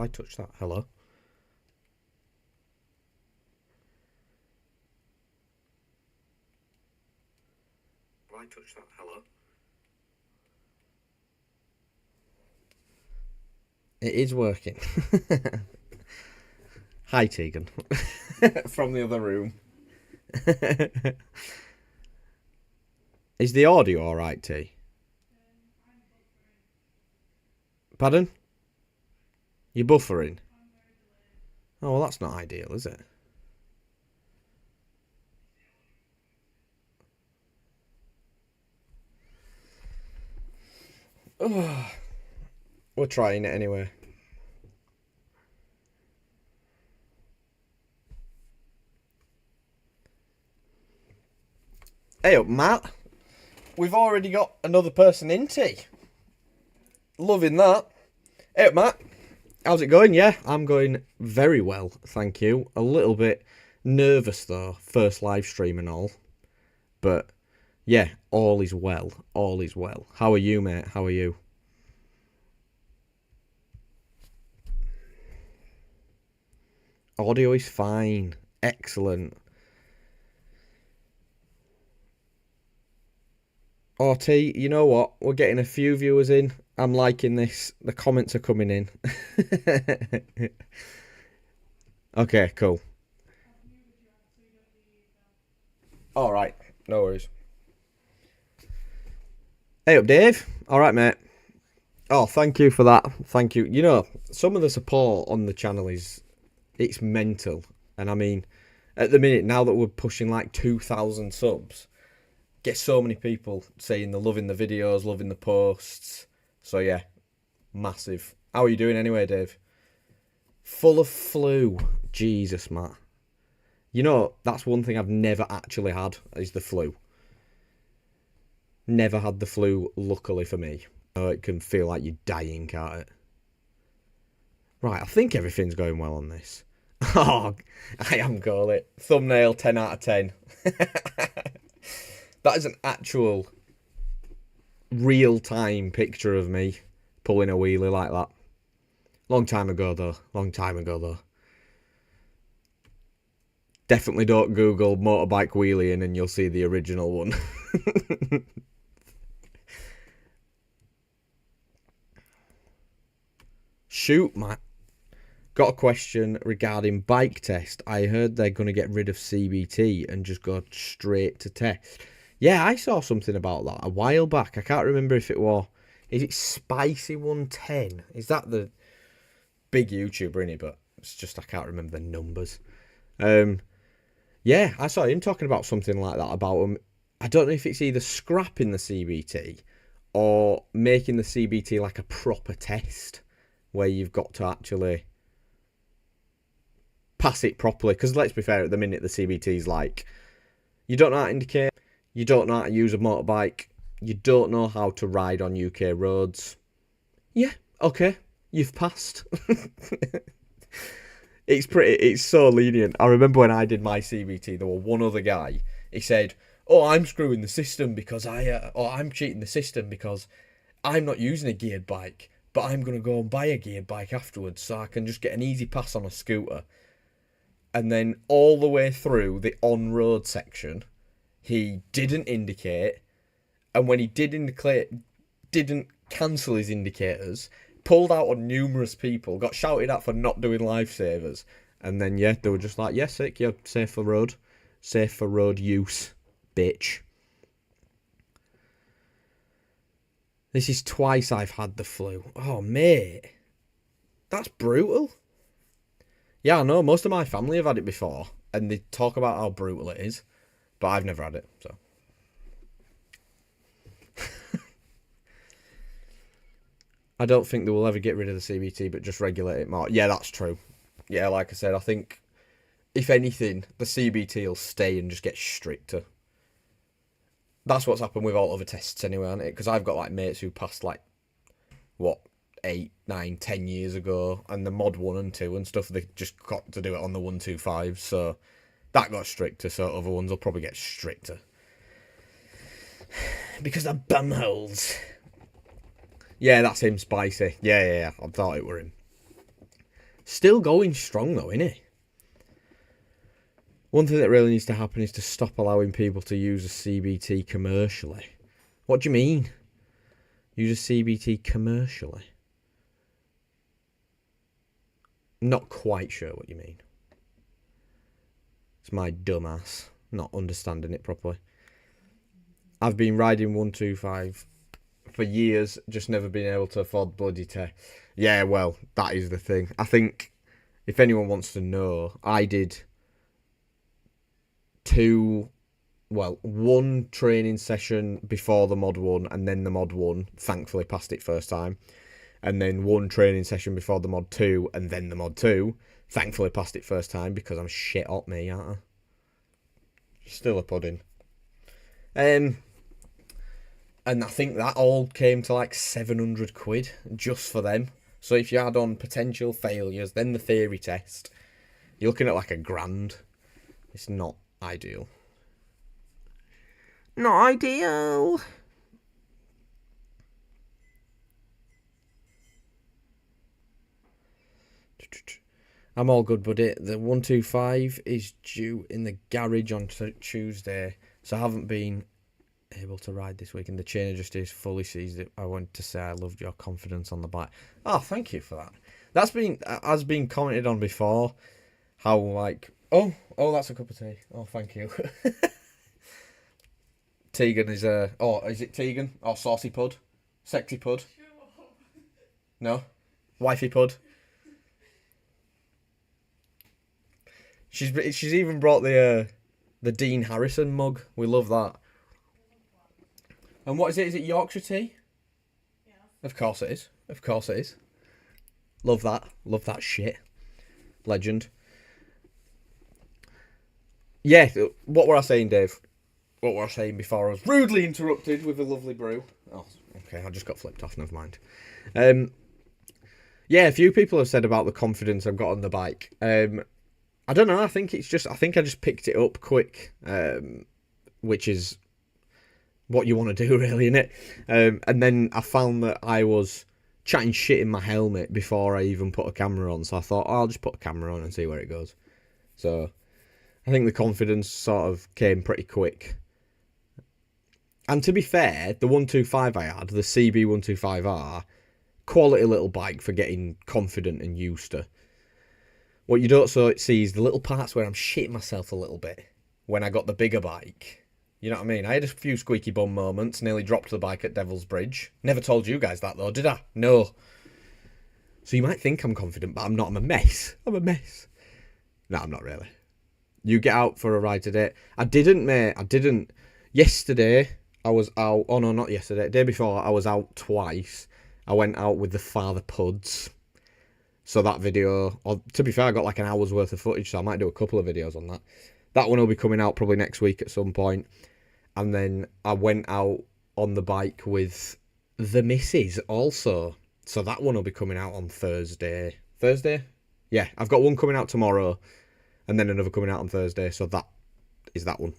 I touch that? Hello? Have I touched that? Hello? It is working. Hi, Tegan. From the other room. Is the audio alright, T? Pardon? You're buffering? Oh, well, that's not ideal, is it? Oh, we're trying it anyway. Hey up, Matt. We've already got another person in, T. Loving that. Hey up, Matt. How's it going? Yeah, I'm going very well, thank you. A little bit nervous, though. First live stream and all. But, yeah, all is well. All is well. How are you, mate? How are you? Audio is fine. Excellent. Oh, T, you know what? We're getting a few viewers in. I'm liking this. The comments are coming in. Okay, cool. All right. No worries. Hey up, Dave. All right, mate. Oh, thank you for that. Thank you. You know, some of the support on the channel it's mental. And I mean, at the minute, now that we're pushing like 2,000 subs, get so many people saying they're loving the videos, loving the posts. So yeah, massive. How are you doing anyway, Dave? Full of flu. Jesus, Matt. You know, that's one thing I've never actually had, is the flu. Never had the flu, luckily for me. Oh, it can feel like you're dying, can't it? Right, I think everything's going well on this. Oh, I am calling it. Thumbnail 10 out of 10. That is an actual real-time picture of me pulling a wheelie like that. Long time ago, though. Long time ago, though. Definitely don't Google motorbike wheeling and you'll see the original one. Shoot, Matt. Got a question regarding bike test. I heard they're going to get rid of CBT and just go straight to test. Yeah, I saw something about that a while back. I can't remember if it was... Is it Spicy 110? Is that the big YouTuber, innit? But it's just I can't remember the numbers. Yeah, I saw him talking about something like that about him. I don't know if it's either scrapping the CBT or making the CBT like a proper test where you've got to actually pass it properly. Because let's be fair, at the minute the CBT is like, you don't know how to indicate, you don't know how to use a motorbike, you don't know how to ride on UK roads. Yeah, okay, you've passed. It's so lenient. I remember when I did my CBT, there was one other guy. He said, "Oh, I'm screwing the system because I'm cheating the system because I'm not using a geared bike, but I'm gonna go and buy a geared bike afterwards, so I can just get an easy pass on a scooter." And then all the way through the on-road section, he didn't indicate, and when he did indicate, didn't cancel his indicators. Pulled out on numerous people, got shouted at for not doing lifesavers, and then yeah, they were just like, "Yeah, sick, you're safe for road use, bitch." This is twice I've had the flu. Oh mate, that's brutal. Yeah, I know most of my family have had it before, and they talk about how brutal it is, but I've never had it, so. I don't think they will ever get rid of the CBT, but just regulate it more. Yeah, that's true. Yeah, like I said, I think, if anything, the CBT will stay and just get stricter. That's what's happened with all other tests anyway, hasn't it? Because I've got like mates who passed like, what, 8, 9, 10 years ago, and the mod 1 and 2 and stuff, they just got to do it on the 125, so that got stricter, so other ones will probably get stricter. Because they're bumholes. Yeah, that's him, Spicy. Yeah, I thought it were him. Still going strong though, innit? One thing that really needs to happen is to stop allowing people to use a CBT commercially. What do you mean? Use a CBT commercially? Not quite sure what you mean. It's my dumb ass not understanding it properly. I've been riding 125 for years, just never been able to afford bloody tech. Yeah, well, that is the thing. I think if anyone wants to know, I did one training session before the Mod 1 and then the Mod 1. Thankfully passed it first time. And then one training session before the Mod 2 and then the Mod 2. Thankfully passed it first time because I'm shit at me, aren't I? Still a pudding. And I think that all came to like 700 quid just for them. So if you add on potential failures, then the theory test, you're looking at like £1,000. It's not ideal. Not ideal. I'm all good, buddy. The 125 is due in the garage on Tuesday, so I haven't been able to ride this weekend. The chain adjuster is fully seized it. I wanted to say I loved your confidence on the bike. Oh, thank you for that. Has been commented on before. How like oh that's a cup of tea. Oh, thank you. Tegan is is it Tegan or Saucy Pud, Sexy Pud? No, Wifey Pud. She's even brought the Dean Harrison mug. We love that. And what is it? Is it Yorkshire tea? Yeah. Of course it is. Of course it is. Love that. Love that shit. Legend. Yeah, what were I saying, Dave? What were I saying before I was rudely interrupted with a lovely brew? Oh, okay, I just got flipped off, never mind. Yeah, a few people have said about the confidence I've got on the bike. I don't know, I think I just picked it up quick, which is what you want to do, really, innit? And then I found that I was chatting shit in my helmet before I even put a camera on, so I thought, I'll just put a camera on and see where it goes. So I think the confidence sort of came pretty quick. And to be fair, the 125 I had, the CB125R, quality little bike for getting confident and used to. What you don't see is the little parts where I'm shitting myself a little bit when I got the bigger bike. You know what I mean? I had a few squeaky bum moments, nearly dropped the bike at Devil's Bridge. Never told you guys that though, did I? No. So you might think I'm confident, but I'm not. I'm a mess. I'm a mess. No, I'm not really. You get out for a ride today. I didn't, mate. I didn't. Yesterday, I was out. Oh, no, not yesterday. The day before, I was out twice. I went out with the father Puds. So that video, or to be fair, I got like an hour's worth of footage, so I might do a couple of videos on that. That one will be coming out probably next week at some point. And then I went out on the bike with the missus also. So that one will be coming out on Thursday. Thursday? Yeah, I've got one coming out tomorrow. And then another coming out on Thursday. So that is that one.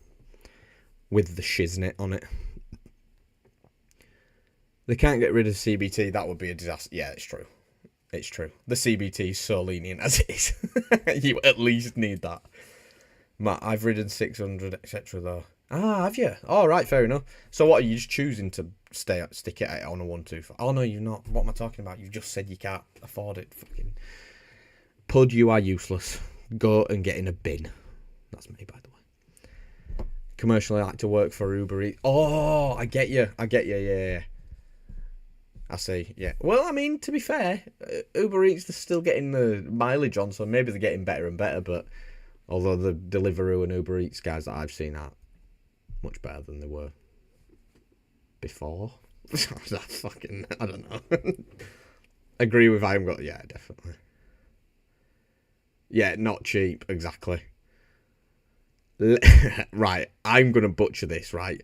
With the shiznit on it. They can't get rid of CBT. That would be a disaster. Yeah, it's true. It's true. The CBT is so lenient as it is. You at least need that. Matt, I've ridden 600, etc. though. Ah, have you? Oh, right, fair enough. So what, are you just choosing to stick it on a 125? Oh, no, you're not. What am I talking about? You've just said you can't afford it. Fucking Pud, you are useless. Go and get in a bin. That's me, by the way. Commercially, I like to work for Uber Eats. Oh, I get you, yeah. I see, yeah. Well, I mean, to be fair, Uber Eats, they're still getting the mileage on, so maybe they're getting better and better, but although the Deliveroo and Uber Eats guys that I've seen are much better than they were before. I don't know. Agree with I haven't got, yeah, definitely. Yeah, not cheap, exactly. Right, I'm going to butcher this, right?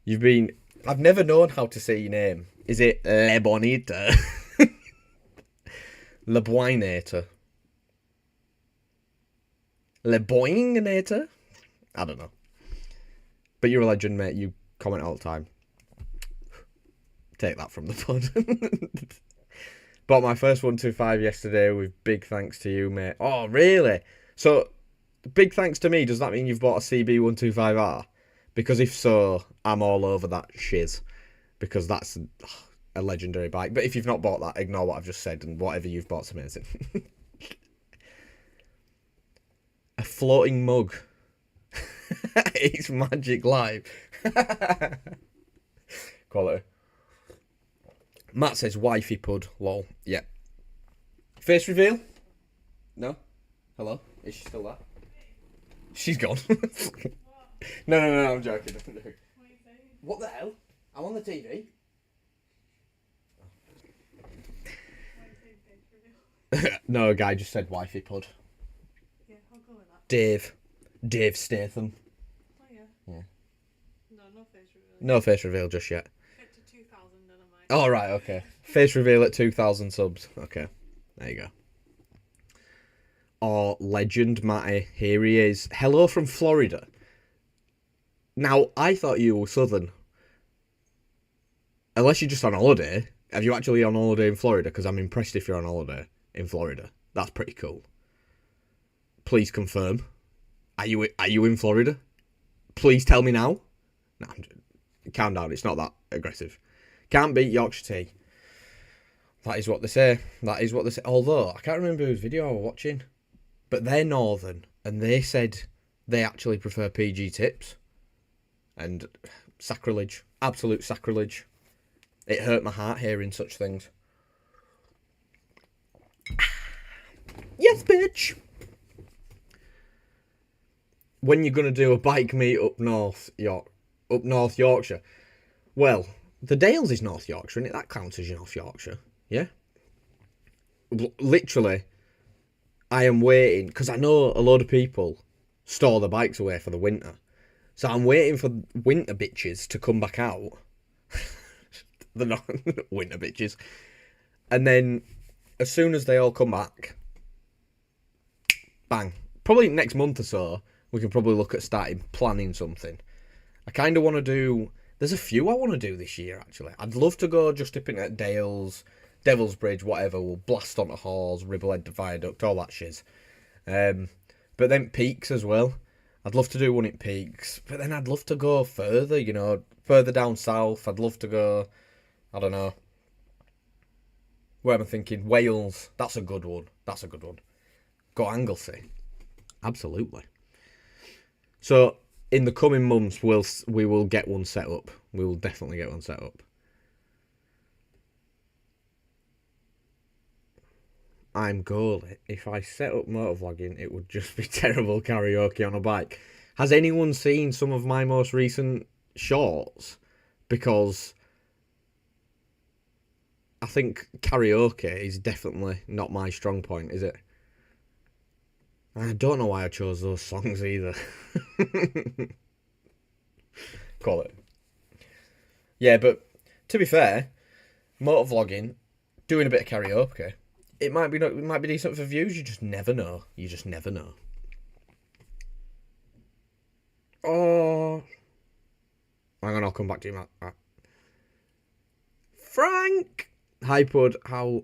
I've never known how to say your name. Is it Le Bonita? Le Boinator? Le Boinginator? I don't know. But you're a legend, mate. You comment all the time. Take that from the pod. Bought my first 125 yesterday with big thanks to you, mate. Oh, really? So, big thanks to me, does that mean you've bought a CB125R? Because if so, I'm all over that shiz. Because that's a legendary bike. But if you've not bought that, ignore what I've just said, and whatever you've bought's amazing. A floating mug. It's magic live. Quality. Matt says wifey pud. Lol. Yeah. Face reveal? No? Hello? Is she still there? She's gone. No, I'm joking. What the hell? I'm on the TV. No, a guy just said wifey pud. Yeah, I'll go with that. Dave Statham. Oh yeah. Yeah. No face reveal. No face reveal just yet. Get to 2,000 and I might. Oh, right, okay. Face reveal at 2,000 subs. Okay, there you go. Or legend Matty, here he is. Hello from Florida. Now, I thought you were Southern. Unless you're just on holiday. Have you actually on holiday in Florida? Because I'm impressed if you're on holiday in Florida. That's pretty cool. Please confirm. Are you in Florida? Please tell me now. No, calm down. It's not that aggressive. Can't beat Yorkshire tea. That is what they say. That is what they say. Although, I can't remember whose video I was watching. But they're Northern. And they said they actually prefer PG tips. And sacrilege. Absolute sacrilege. It hurt my heart hearing such things. Yes, bitch! When you're going to do a bike meet up North Yorkshire? Well, the Dales is North Yorkshire, and that counts as North Yorkshire. Yeah? Literally, I am waiting, because I know a lot of people store their bikes away for the winter. So I'm waiting for winter bitches to come back out. They're not winter bitches. And then, as soon as they all come back, bang. Probably next month or so, we can probably look at starting planning something. I kind of want to do... There's a few I want to do this year, actually. I'd love to go just dipping at Dales, Devil's Bridge, whatever. We'll blast onto Halls, Ribblehead Viaduct, all that shiz. But then Peaks as well. I'd love to do one at Peaks. But then I'd love to go further, you know, further down south. I'd love to go, I don't know. Where am I thinking? Wales. That's a good one. That's a good one. Go Anglesey. Absolutely. So, in the coming months, we will get one set up. We will definitely get one set up. I'm goalie. If I set up motovlogging, it would just be terrible karaoke on a bike. Has anyone seen some of my most recent shorts? Because I think karaoke is definitely not my strong point, is it? I don't know why I chose those songs either. Call it. Yeah, but to be fair, motovlogging, doing a bit of karaoke, it might be decent for views. You just never know. You just never know. Oh, hang on, I'll come back to you, Matt. Right. Frank, hi Pud. How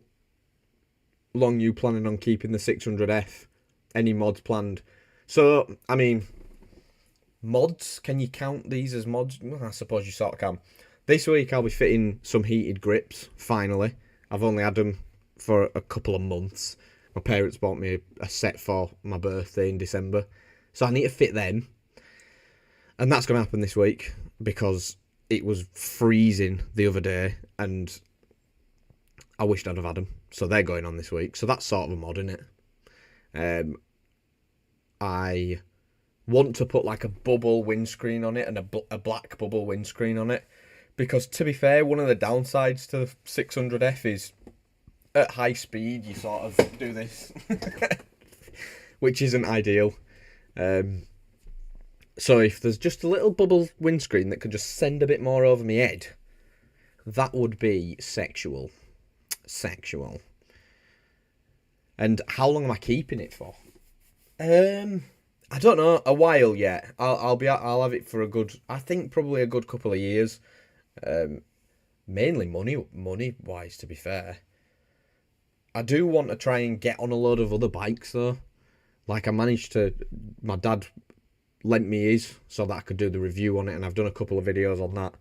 long you planning on keeping the 600F? Any mods planned? So, I mean, mods, can you count these as mods? Well, I suppose you sort of can. This week I'll be fitting some heated grips, finally. I've only had them for a couple of months. My parents bought me a set for my birthday in December. So I need to fit them. And that's going to happen this week because it was freezing the other day and I wished I'd have had them. So they're going on this week. So that's sort of a mod, isn't it? I want to put like a bubble windscreen on it and a black bubble windscreen on it, because to be fair, one of the downsides to the 600F is at high speed you sort of do this, which isn't ideal. So if there's just a little bubble windscreen that could just send a bit more over my head, that would be sexual. And how long am I keeping it for? I don't know. A while yet. I'll have it for a good. I think probably a good couple of years. Mainly money wise, to be fair. I do want to try and get on a load of other bikes though. Like I managed to, my dad lent me his so that I could do the review on it, and I've done a couple of videos on that.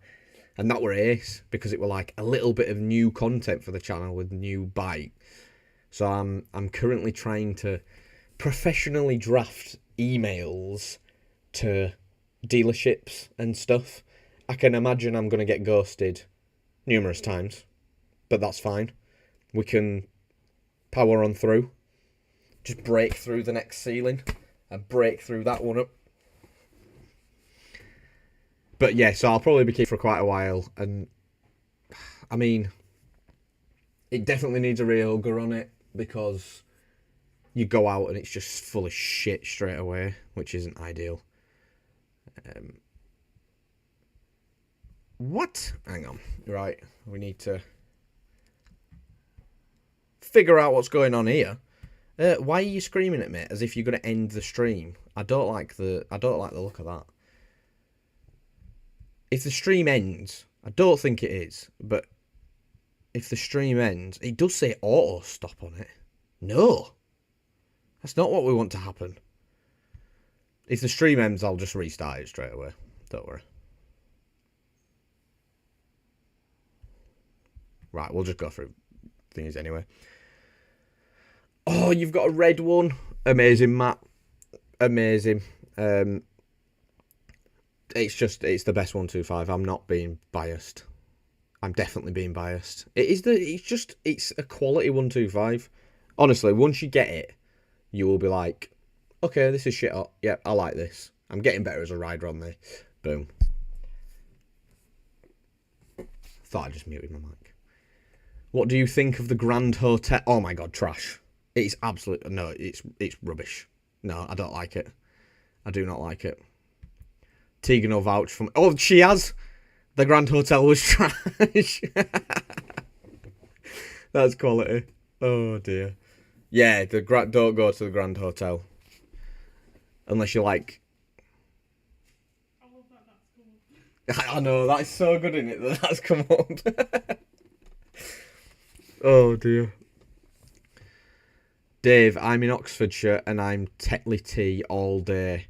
And that were ace because it were like a little bit of new content for the channel with new bike. So I'm currently trying to professionally draft emails to dealerships and stuff. I can imagine I'm going to get ghosted numerous times, but that's fine. We can power on through. Just break through the next ceiling and break through that one up. But yeah, so I'll probably be keeping for quite a while. And I mean, it definitely needs a re-hugger on it because you go out and it's just full of shit straight away, which isn't ideal. What? Hang on. Right, we need to figure out what's going on here. Why are you screaming at me as if you're going to end the stream? I don't like the look of that. If the stream ends, I don't think it is, but if the stream ends, it does say auto stop on it. No, that's not what we want to happen. If the stream ends, I'll just restart it straight away. Don't worry. Right, we'll just go through things anyway. Oh, you've got a red one. Amazing, Matt. Amazing. It's the best 125. I'm not being biased. I'm definitely being biased. It's a quality 125. Honestly, once you get it, you will be like, okay, this is shit hot. Yeah, I like this. I'm getting better as a rider on this. Boom. Thought I just muted my mic. What do you think of the Grand Hotel? Oh my god, trash. It's absolute. No, it's rubbish. No, I don't like it. I do not like it. Tegan will vouch for me. Oh, she has. The Grand Hotel was trash. That's quality. Oh dear. Yeah, don't go to the Grand Hotel unless you like. I love that. That's cool. I know that's so good in it that that's come up. Oh dear. Dave, I'm in Oxfordshire and I'm Tetley tea all day.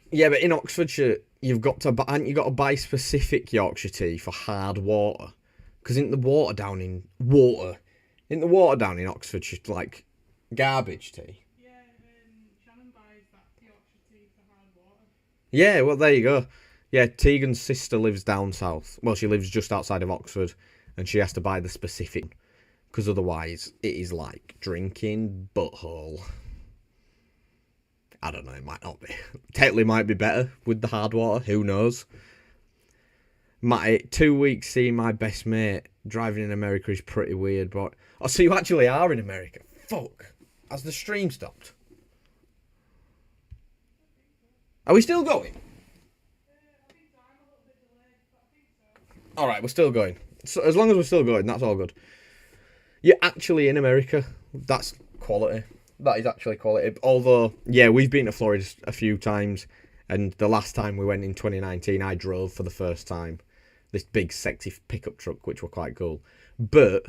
Yeah, but in Oxfordshire, you've got to buy specific Yorkshire tea for hard water, because in the water down in Oxfordshire, like garbage tea. Yeah, Shannon buys that Yorkshire tea for hard water. Yeah, well there you go. Yeah, Tegan's sister lives down south. Well, she lives just outside of Oxford, and she has to buy the specific, because otherwise it is like drinking butthole. I don't know, it might not be. Tetley might be better with the hard water, who knows. 2 weeks seeing my best mate driving in America is pretty weird, but... Oh, so you actually are in America. Fuck. Has the stream stopped? Are we still going? I think so. I'm a little bit delayed, but I think so. Alright, we're still going. So, as long as we're still going, that's all good. You're actually in America. That's quality. That is actually quality. Although, yeah, we've been to Florida a few times, and the last time we went in 2019, I drove for the first time this big, sexy pickup truck, which were quite cool. But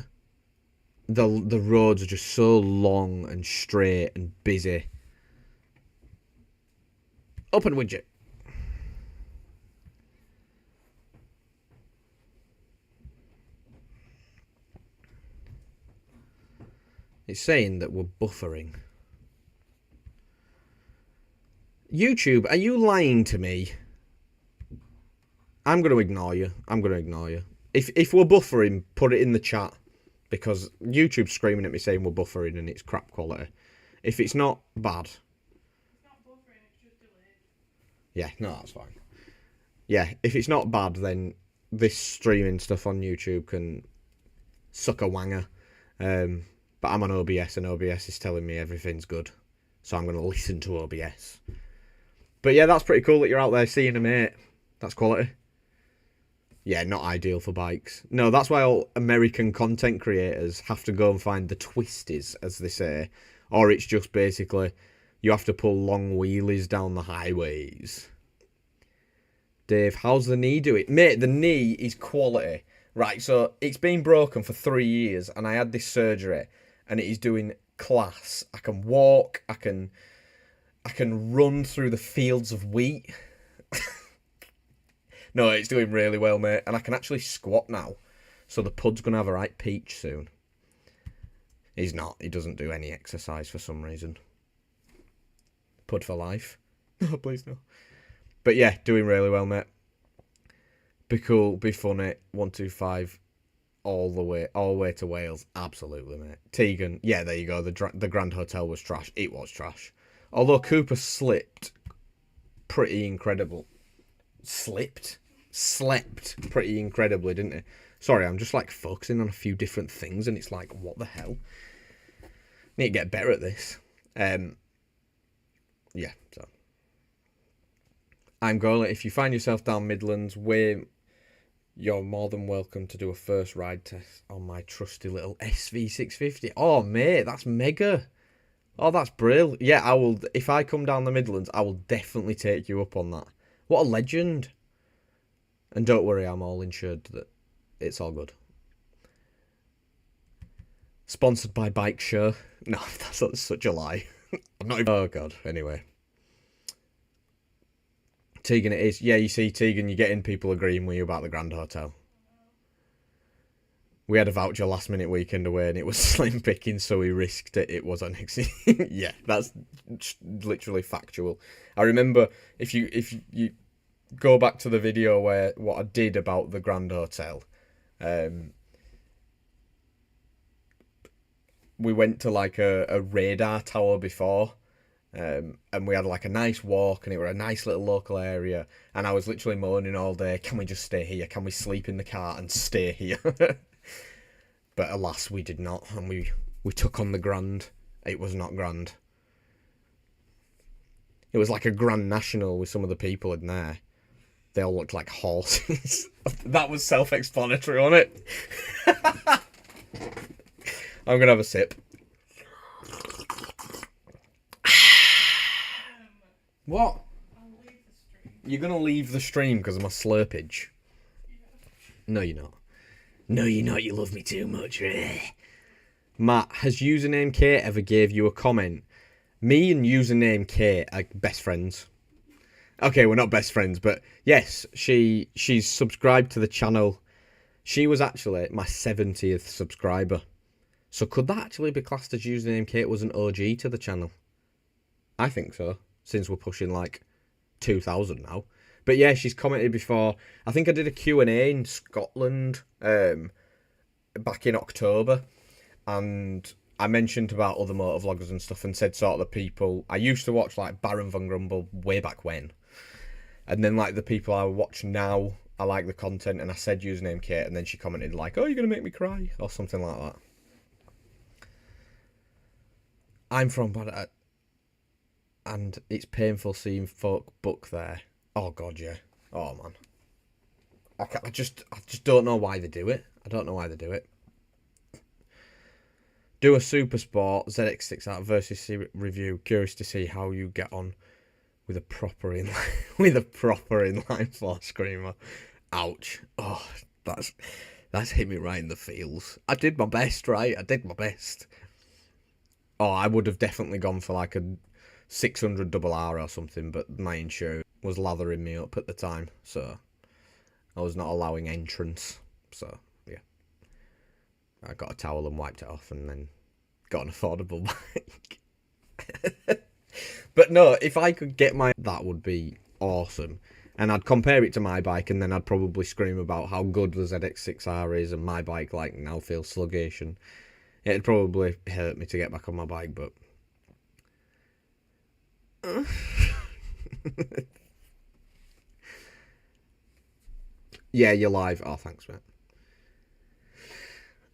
the roads are just so long and straight and busy. Open widget. It's saying that we're buffering. YouTube, are you lying to me? I'm going to ignore you. If we're buffering, put it in the chat. Because YouTube's screaming at me saying we're buffering and it's crap quality. If it's not bad... It's not buffering, it's just delayed. Yeah, no, that's fine. Yeah, if it's not bad, then this streaming stuff on YouTube can suck a wanger. But I'm on OBS and OBS is telling me everything's good. So I'm going to listen to OBS. But yeah, that's pretty cool that you're out there seeing a mate. That's quality. Yeah, not ideal for bikes. No, that's why all American content creators have to go and find the twisties, as they say. Or it's just basically, you have to pull long wheelies down the highways. Dave, how's the knee doing? Mate, the knee is quality. Right, so it's been broken for 3 years, and I had this surgery, and it is doing class. I can walk, I can run through the fields of wheat. No, it's doing really well, mate, and I can actually squat now. So the Pud's gonna have a right peach soon. He's not. He doesn't do any exercise for some reason. Pud for life. No, please no. But yeah, doing really well, mate. Be cool, be funny. 125 all the way to Wales. Absolutely, mate. Tegan, yeah, there you go. The Grand Hotel was trash. It was trash. Although Cooper slipped pretty incredible. Slept pretty incredibly, didn't he? Sorry, I'm just like focusing on a few different things, and it's like, what the hell? Need to get better at this. Yeah, so I'm going. If you find yourself down Midlands, you're more than welcome to do a first ride test on my trusty little SV650. Oh, mate, that's mega. Oh, that's brilliant. Yeah, I will. If I come down the Midlands, I will definitely take you up on that. What a legend. And don't worry, I'm all insured that it's all good. Sponsored by Bike Show. No, that's such a lie. I'm not even... Oh, God. Anyway. Tegan, it is. Yeah, you see, Tegan, you're getting people agreeing with you about the Grand Hotel. We had a voucher last minute weekend away, and it was slim picking, so we risked it. It was on Yeah, that's literally factual. I remember if you go back to the video where what I did about the Grand Hotel, we went to like a radar tower before. And we had like a nice walk, and it was a nice little local area, and I was literally moaning all day, can we just stay here? Can we sleep in the car and stay here? But alas, we did not, and we took on the Grand. It was not grand. It was like a Grand National with some of the people in there. They all looked like horses. That was self-explanatory, wasn't it? I'm going to have a sip. What? You're going to leave the stream because of my slurpage? No, you're not. No, you're not. You love me too much. Matt, has username Kate ever gave you a comment? Me and username Kate are best friends. Okay, we're not best friends, but yes, she's subscribed to the channel. She was actually my 70th subscriber. So could that actually be classed as username Kate was an OG to the channel? I think so, since we're pushing like 2,000 now. But yeah, she's commented before. I think I did a Q&A in Scotland back in October, and I mentioned about other motovloggers and stuff, and said sort of the people I used to watch, like Baron Von Grumble way back when, and then like the people I watch now, I like the content, and I said username Kate, and then she commented like, oh, you're gonna make me cry, or something like that. I'm from Bad, and it's painful seeing folk book there. Oh God, yeah. Oh man, I just don't know why they do it. I don't know why they do it. Do a Super Sport ZX6R versus C review. Curious to see how you get on with a proper inline four screamer. Ouch. Oh, that's hit me right in the feels. I did my best, right? I did my best. Oh, I would have definitely gone for like a 600 RR or something, but my insurance was lathering me up at the time, so I was not allowing entrance. So yeah, I got a towel and wiped it off, and then got an affordable bike. But no, if I could get that would be awesome. And I'd compare it to my bike, and then I'd probably scream about how good the ZX6R is, and my bike like now feels sluggish, and it'd probably hurt me to get back on my bike, but yeah, you're live. Oh, thanks, mate.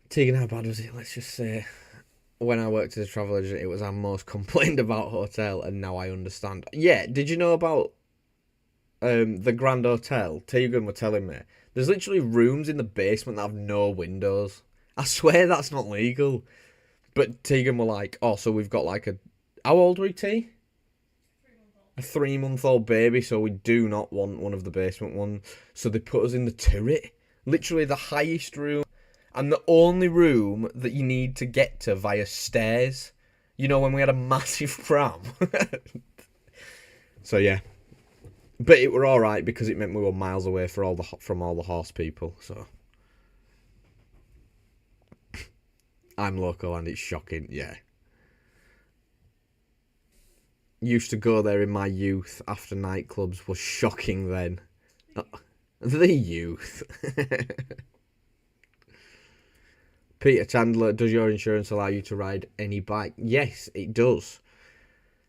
Tegan, how bad was it? Let's just say, when I worked as a travel agent, it was our most complained about hotel, and now I understand. Yeah, did you know about the Grand Hotel? Tegan were telling me there's literally rooms in the basement that have no windows. I swear that's not legal. But Tegan were like, oh, so we've got like how old are we, T? A 3-month-old baby, so we do not want one of the basement ones. So they put us in the turret. Literally the highest room, and the only room that you need to get to via stairs. You know, when we had a massive pram. So yeah, but it were all right because it meant we were miles away from all the horse people. So I'm local and it's shocking. Yeah, used to go there in my youth after nightclubs was shocking then. The youth. Peter Chandler, does your insurance allow you to ride any bike? Yes, it does.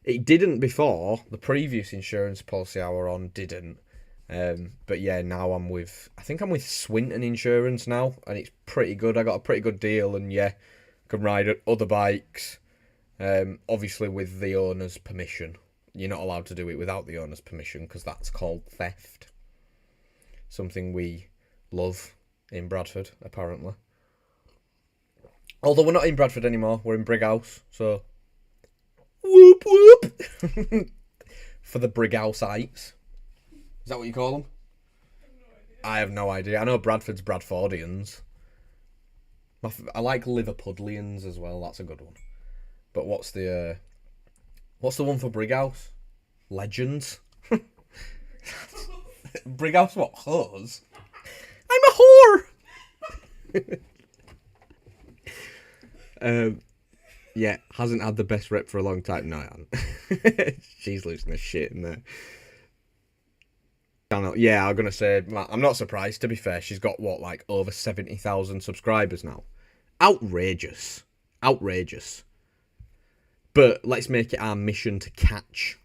It didn't before. The previous insurance policy I were on didn't. But yeah, now I think I'm with Swinton Insurance now, and it's pretty good. I got a pretty good deal, and yeah, can ride other bikes. Obviously with the owner's permission. You're not allowed to do it without the owner's permission because that's called theft. Something we love in Bradford, apparently. Although we're not in Bradford anymore, we're in Brighouse, so whoop whoop for the Brighhouseites. Is that what you call them? I have no idea. I know Bradford's Bradfordians. I like Liverpudlians as well. That's a good one. But what's the one for Brighouse? Legends. Brighouse what? Hose? I'm a whore. Yeah, hasn't had the best rep for a long time. No, I haven't. She's losing her shit in there. Yeah, I'm gonna say I'm not surprised. To be fair, she's got what, like over 70,000 subscribers now. Outrageous. But let's make it our mission to catch.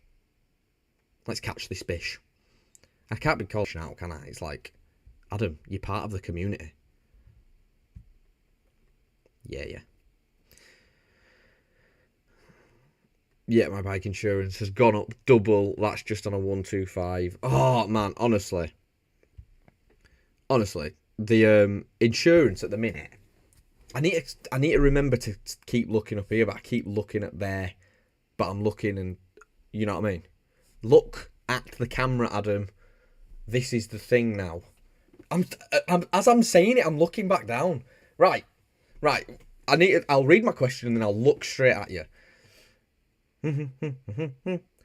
Let's catch this bitch. I can't be called out, can I? It's like, Adam, you're part of the community. Yeah. Yeah, my bike insurance has gone up double. That's just on a 125. Oh man, honestly, the insurance at the minute. I need to remember to keep looking up here, but I keep looking at there. But I'm looking, and you know what I mean. Look at the camera, Adam. This is the thing now. As I'm saying it, I'm looking back down. Right. I'll read my question and then I'll look straight at you.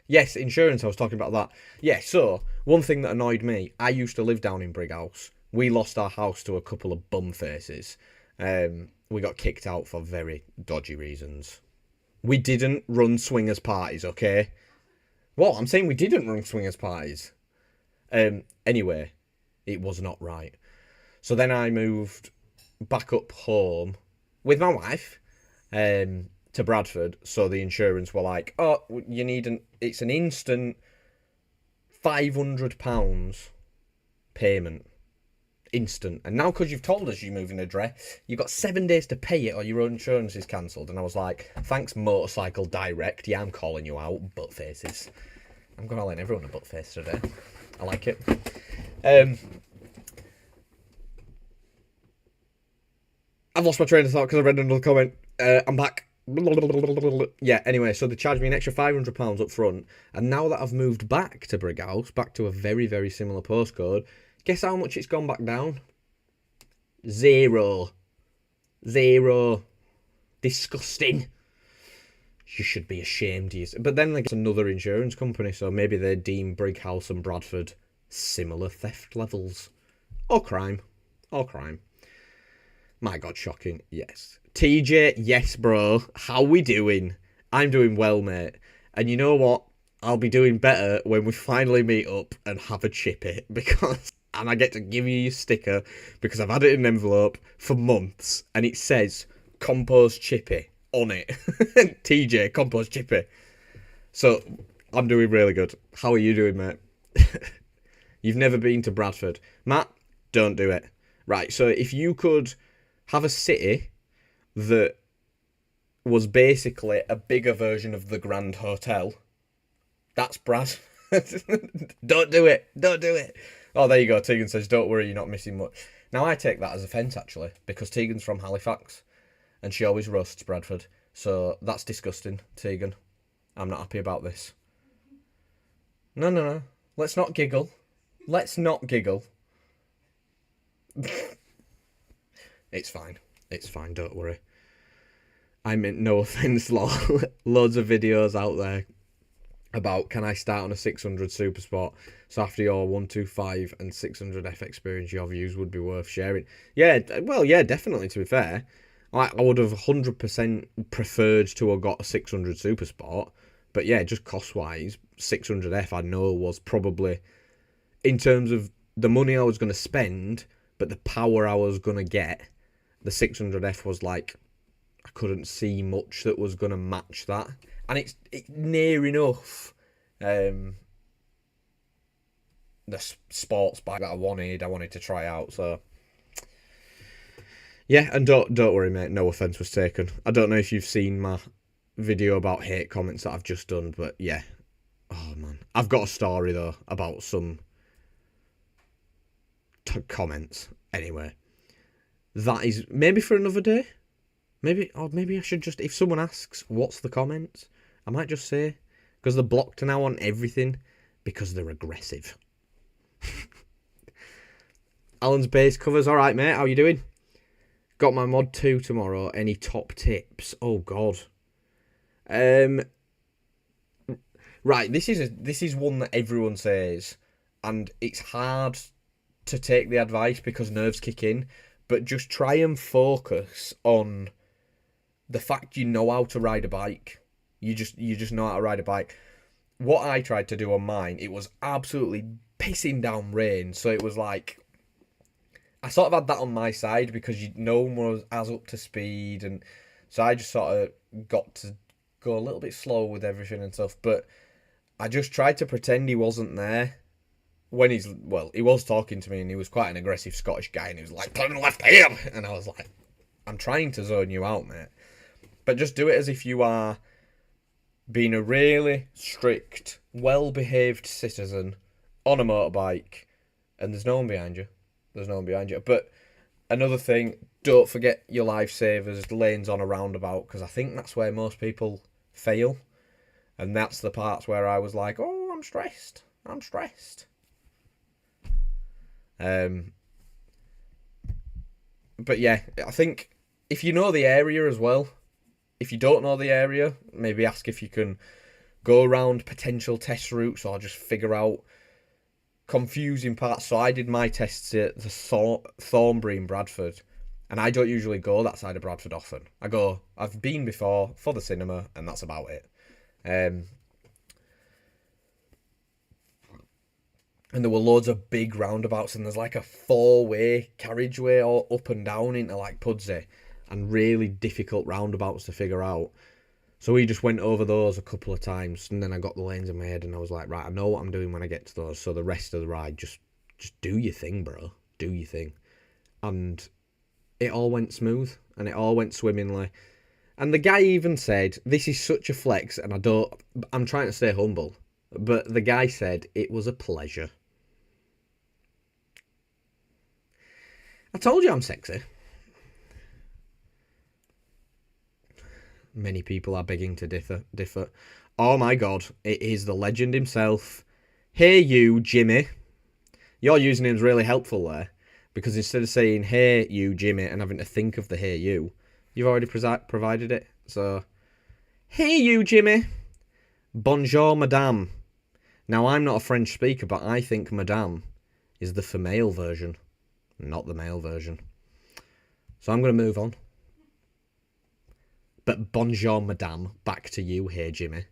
Yes, insurance, I was talking about that. Yeah, so, one thing that annoyed me, I used to live down in Brighouse. We lost our house to a couple of bum faces. We got kicked out for very dodgy reasons. We didn't run swingers parties, okay? What? I'm saying we didn't run swingers parties. Anyway, it was not right. So then I moved back up home with my wife, to Bradford, so the insurance were like, oh, you need it's an instant £500 payment. Instant. And now because you've told us you're moving address, you've got 7 days to pay it or your insurance is cancelled. And I was like, thanks Motorcycle Direct. Yeah, I'm calling you out, butt faces. I'm going to let everyone a butt face today. I like it. I've lost my train of thought because I read another comment. I'm back. Yeah, anyway, so they charged me an extra £500 up front, and now that I've moved back to Brighouse, back to a very, very similar postcode, guess how much it's gone back down? Zero. Disgusting. You should be ashamed. But then they get another insurance company, so maybe they deem Brighouse and Bradford similar theft levels. Or crime. My God, shocking. Yes. TJ, yes, bro. How we doing? I'm doing well, mate. And you know what? I'll be doing better when we finally meet up and have a chippy. And I get to give you your sticker because I've had it in an envelope for months. And it says, compost chippy on it. TJ, compost chippy. So, I'm doing really good. How are you doing, mate? You've never been to Bradford. Matt, don't do it. Right, so if you could have a city that was basically a bigger version of the Grand Hotel, that's Brad. Don't do it. Oh, there you go. Tegan says, don't worry, you're not missing much. Now, I take that as offence, actually, because Tegan's from Halifax, and she always roasts Bradford. So, that's disgusting, Tegan. I'm not happy about this. No. Let's not giggle. It's fine. It's fine, don't worry. I meant no offence, loads of videos out there about can I start on a 600 Super Sport, so after your 125 and 600F experience your views would be worth sharing. Yeah, well, yeah, definitely, to be fair. I would have 100% preferred to have got a 600 Super Sport, but yeah, just cost-wise, 600F I know was probably, in terms of the money I was going to spend, but the power I was going to get, the 600F was like, I couldn't see much that was going to match that. And it's near enough the sports bike that I wanted to try out. So yeah, and don't worry, mate. No offense was taken. I don't know if you've seen my video about hate comments that I've just done, but yeah. Oh man, I've got a story though about some comments. Anyway, that is maybe for another day. Maybe I should just, if someone asks what's the comments, I might just say, because they're blocked now on everything because they're aggressive. Alan's base covers. All right, mate. How you doing? Got my mod 2 tomorrow. Any top tips? Oh God. Right. This is one that everyone says, and it's hard to take the advice because nerves kick in. But just try and focus on the fact you know how to ride a bike. You just know how to ride a bike. What I tried to do on mine, it was absolutely pissing down rain. So it was like, I sort of had that on my side because no one was as up to speed. And so I just sort of got to go a little bit slow with everything and stuff. But I just tried to pretend he wasn't there. When he was talking to me and he was quite an aggressive Scottish guy and he was like, turn left here. And I was like, I'm trying to zone you out, mate. But just do it as if you are being a really strict, well-behaved citizen on a motorbike and there's no one behind you. But another thing, don't forget your lifesavers, lanes on a roundabout, because I think that's where most people fail. And that's the parts where I was like, oh, I'm stressed. But yeah, I think if you know the area as well, if you don't know the area, maybe ask if you can go around potential test routes or just figure out confusing parts. So I did my tests at the Thornbury in Bradford, and I don't usually go that side of Bradford often. I've been before for the cinema, and that's about it. And there were loads of big roundabouts, and there's like a 4-way carriageway all up and down into like Puds, and really difficult roundabouts to figure out. So we just went over those a couple of times, and then I got the lanes in my head, and I was like, right, I know what I'm doing when I get to those. So the rest of the ride, just do your thing, bro. Do your thing. And it all went smooth, and it all went swimmingly. And the guy even said, this is such a flex, and I'm trying to stay humble, but the guy said it was a pleasure. I told you I'm sexy. Many people are begging to differ. Oh my God, it is the legend himself. Hey you, Jimmy. Your username's really helpful there, because instead of saying hey you, Jimmy, and having to think of the hey you, you've already provided it. So, hey you, Jimmy. Bonjour, madame. Now, I'm not a French speaker, but I think madame is the female version, not the male version. So I'm going to move on. But bonjour, madame. Back to you here, Jimmy.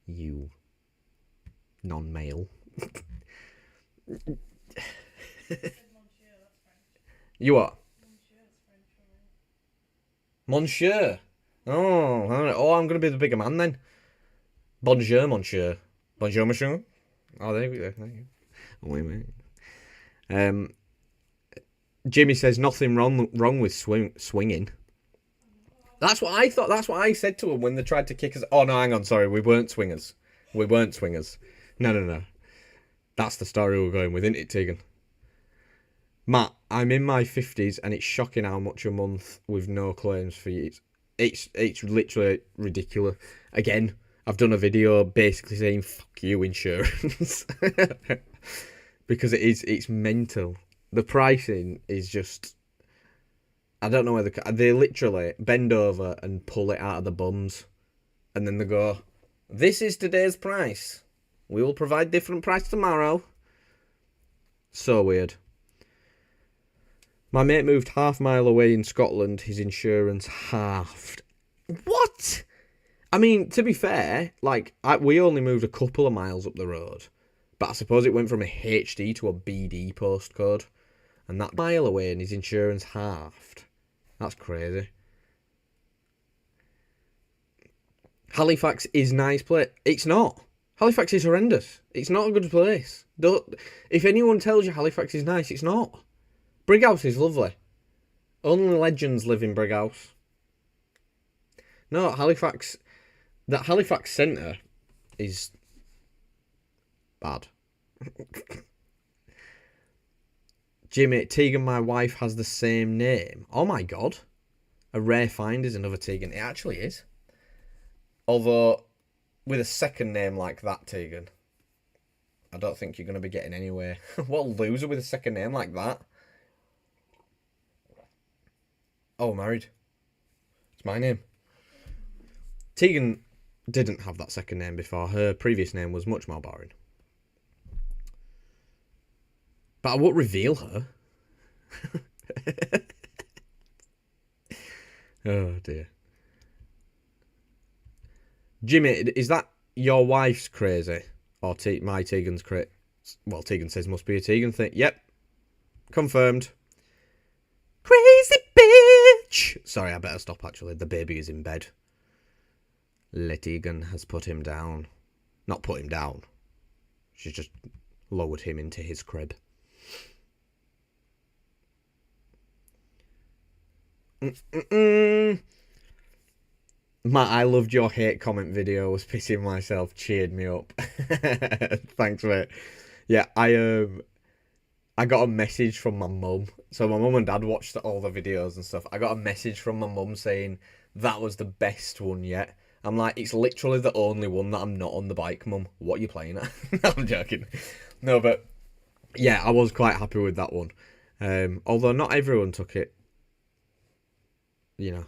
You non-male. You what? Monsieur. Oh, I'm going to be the bigger man then. Bonjour, monsieur. Bonjour, monsieur. Oh, there we go. Wait a minute. Jimmy says nothing wrong with swinging. That's what I thought. That's what I said to him when they tried to kick us. Oh, no, hang on. Sorry. We weren't swingers. No. That's the story we're going with, isn't it, Tegan? Matt, I'm in my 50s and it's shocking how much a month with no claims for you. It's literally ridiculous. Again, I've done a video basically saying, fuck you, insurance. Because it's mental. The pricing is just... I don't know where they literally bend over and pull it out of the bums. And then they go, this is today's price. We will provide different price tomorrow. So weird. My mate moved half mile away in Scotland. His insurance halved. What? I mean, to be fair, like, we only moved a couple of miles up the road. But I suppose it went from a HD to a BD postcode. And that mile away and his insurance halved. That's crazy. Halifax is nice place. It's not. Halifax is horrendous. It's not a good place. If anyone tells you Halifax is nice, it's not. Brighouse is lovely. Only legends live in Brighouse. No, Halifax... That Halifax centre is... bad. Jimmy, Tegan, my wife, has the same name. Oh my god. A rare find is another Tegan. It actually is. Although, with a second name like that, Tegan, I don't think you're going to be getting anywhere. What a loser with a second name like that. Oh, married. It's my name. Tegan didn't have that second name before. Her previous name was much more boring. But I won't reveal her. Oh, dear. Jimmy, is that your wife's crazy? Or my Tegan's crazy? Well, Tegan says must be a Tegan thing. Yep. Confirmed. Crazy bitch! Sorry, I better stop, actually. The baby is in bed. Tegan has put him down. Not put him down. She's just lowered him into his crib. Matt, I loved your hate comment video. Was pissing myself. Cheered me up. Thanks, mate. Yeah, I got a message from my mum. So my mum and dad watched all the videos and stuff. I got a message from my mum saying that was the best one yet. I'm like, it's literally the only one that I'm not on the bike, mum. What are you playing at? No, I'm joking. No, but yeah, I was quite happy with that one. Although not everyone took it. You know,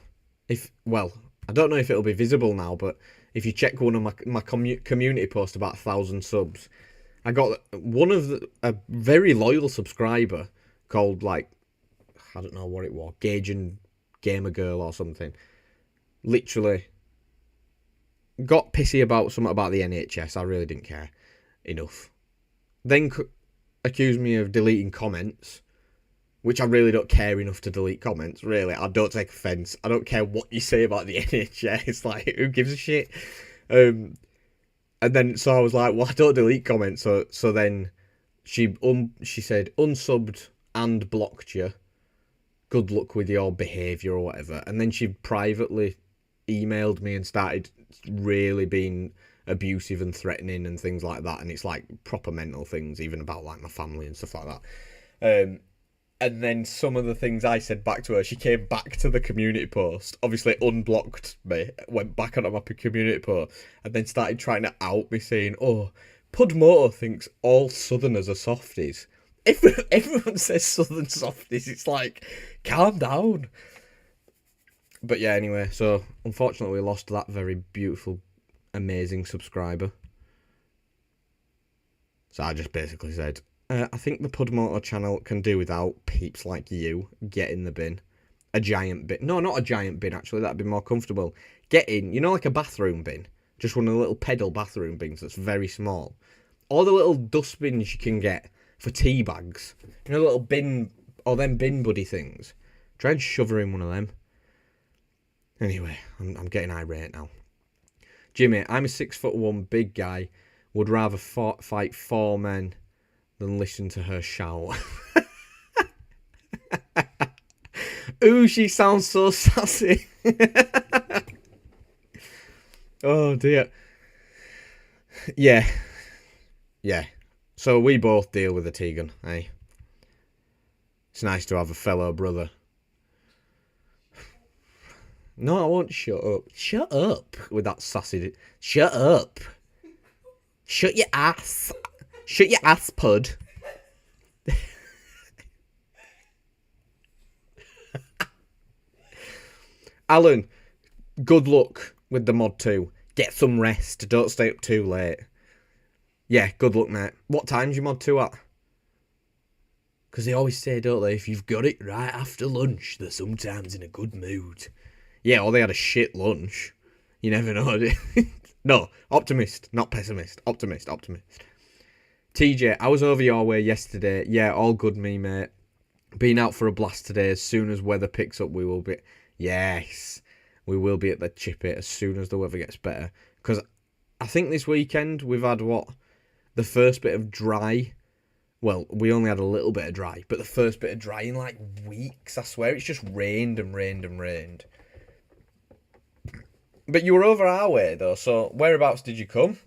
I don't know if it'll be visible now, but if you check one of my community post about 1,000 subs, I got one of a very loyal subscriber called, like, I don't know what it was, Gauging Gamer Girl or something. Literally got pissy about something about the NHS. I really didn't care enough. Then accused me of deleting comments, which I really don't care enough to delete comments, really. I don't take offence. I don't care what you say about the NHS. Like, who gives a shit? And then, so I was like, well, I don't delete comments. So then she said, unsubbed and blocked you. Good luck with your behaviour or whatever. And then she privately emailed me and started really being abusive and threatening and things like that. And it's like proper mental things, even about like my family and stuff like that. And then some of the things I said back to her, she came back to the community post, obviously unblocked me, went back onto my community post, and then started trying to out me saying, oh, Pudmoto thinks all Southerners are softies. Everyone says Southern softies. It's like, calm down. But yeah, anyway, so unfortunately we lost that very beautiful, amazing subscriber. So I just basically said, I think the Pudmoto channel can do without peeps like you. Get in the bin. A giant bin. No, not a giant bin, actually. That'd be more comfortable. Get in, you know, like a bathroom bin. Just one of the little pedal bathroom bins that's very small. Or the little dustbins you can get for tea bags. You know, little bin, or them bin buddy things. Try and shove her in one of them. Anyway, I'm getting irate now. Jimmy, I'm a 6'1" big guy. Would rather fight 4 men than listen to her shout. Ooh, she sounds so sassy. Oh dear. Yeah. So we both deal with a Tegan, eh? It's nice to have a fellow brother. No, I won't shut up. Shut up with that sassy... Shut up. Shut your ass. Shut your ass, Pud. Alan, good luck with the mod 2. Get some rest. Don't stay up too late. Yeah, good luck, mate. What time's your mod 2 at? Because they always say, don't they, if you've got it right after lunch, they're sometimes in a good mood. Yeah, or they had a shit lunch. You never know. No, optimist, not pessimist. Optimist. TJ, I was over your way yesterday. Yeah, all good, me, mate. Been out for a blast today. As soon as weather picks up, we will be... Yes, we will be at the chippy as soon as the weather gets better. Because I think this weekend we've had, what? The first bit of dry... Well, we only had a little bit of dry, but the first bit of dry in like weeks. I swear, it's just rained and rained and rained. But you were over our way, though, so whereabouts did you come?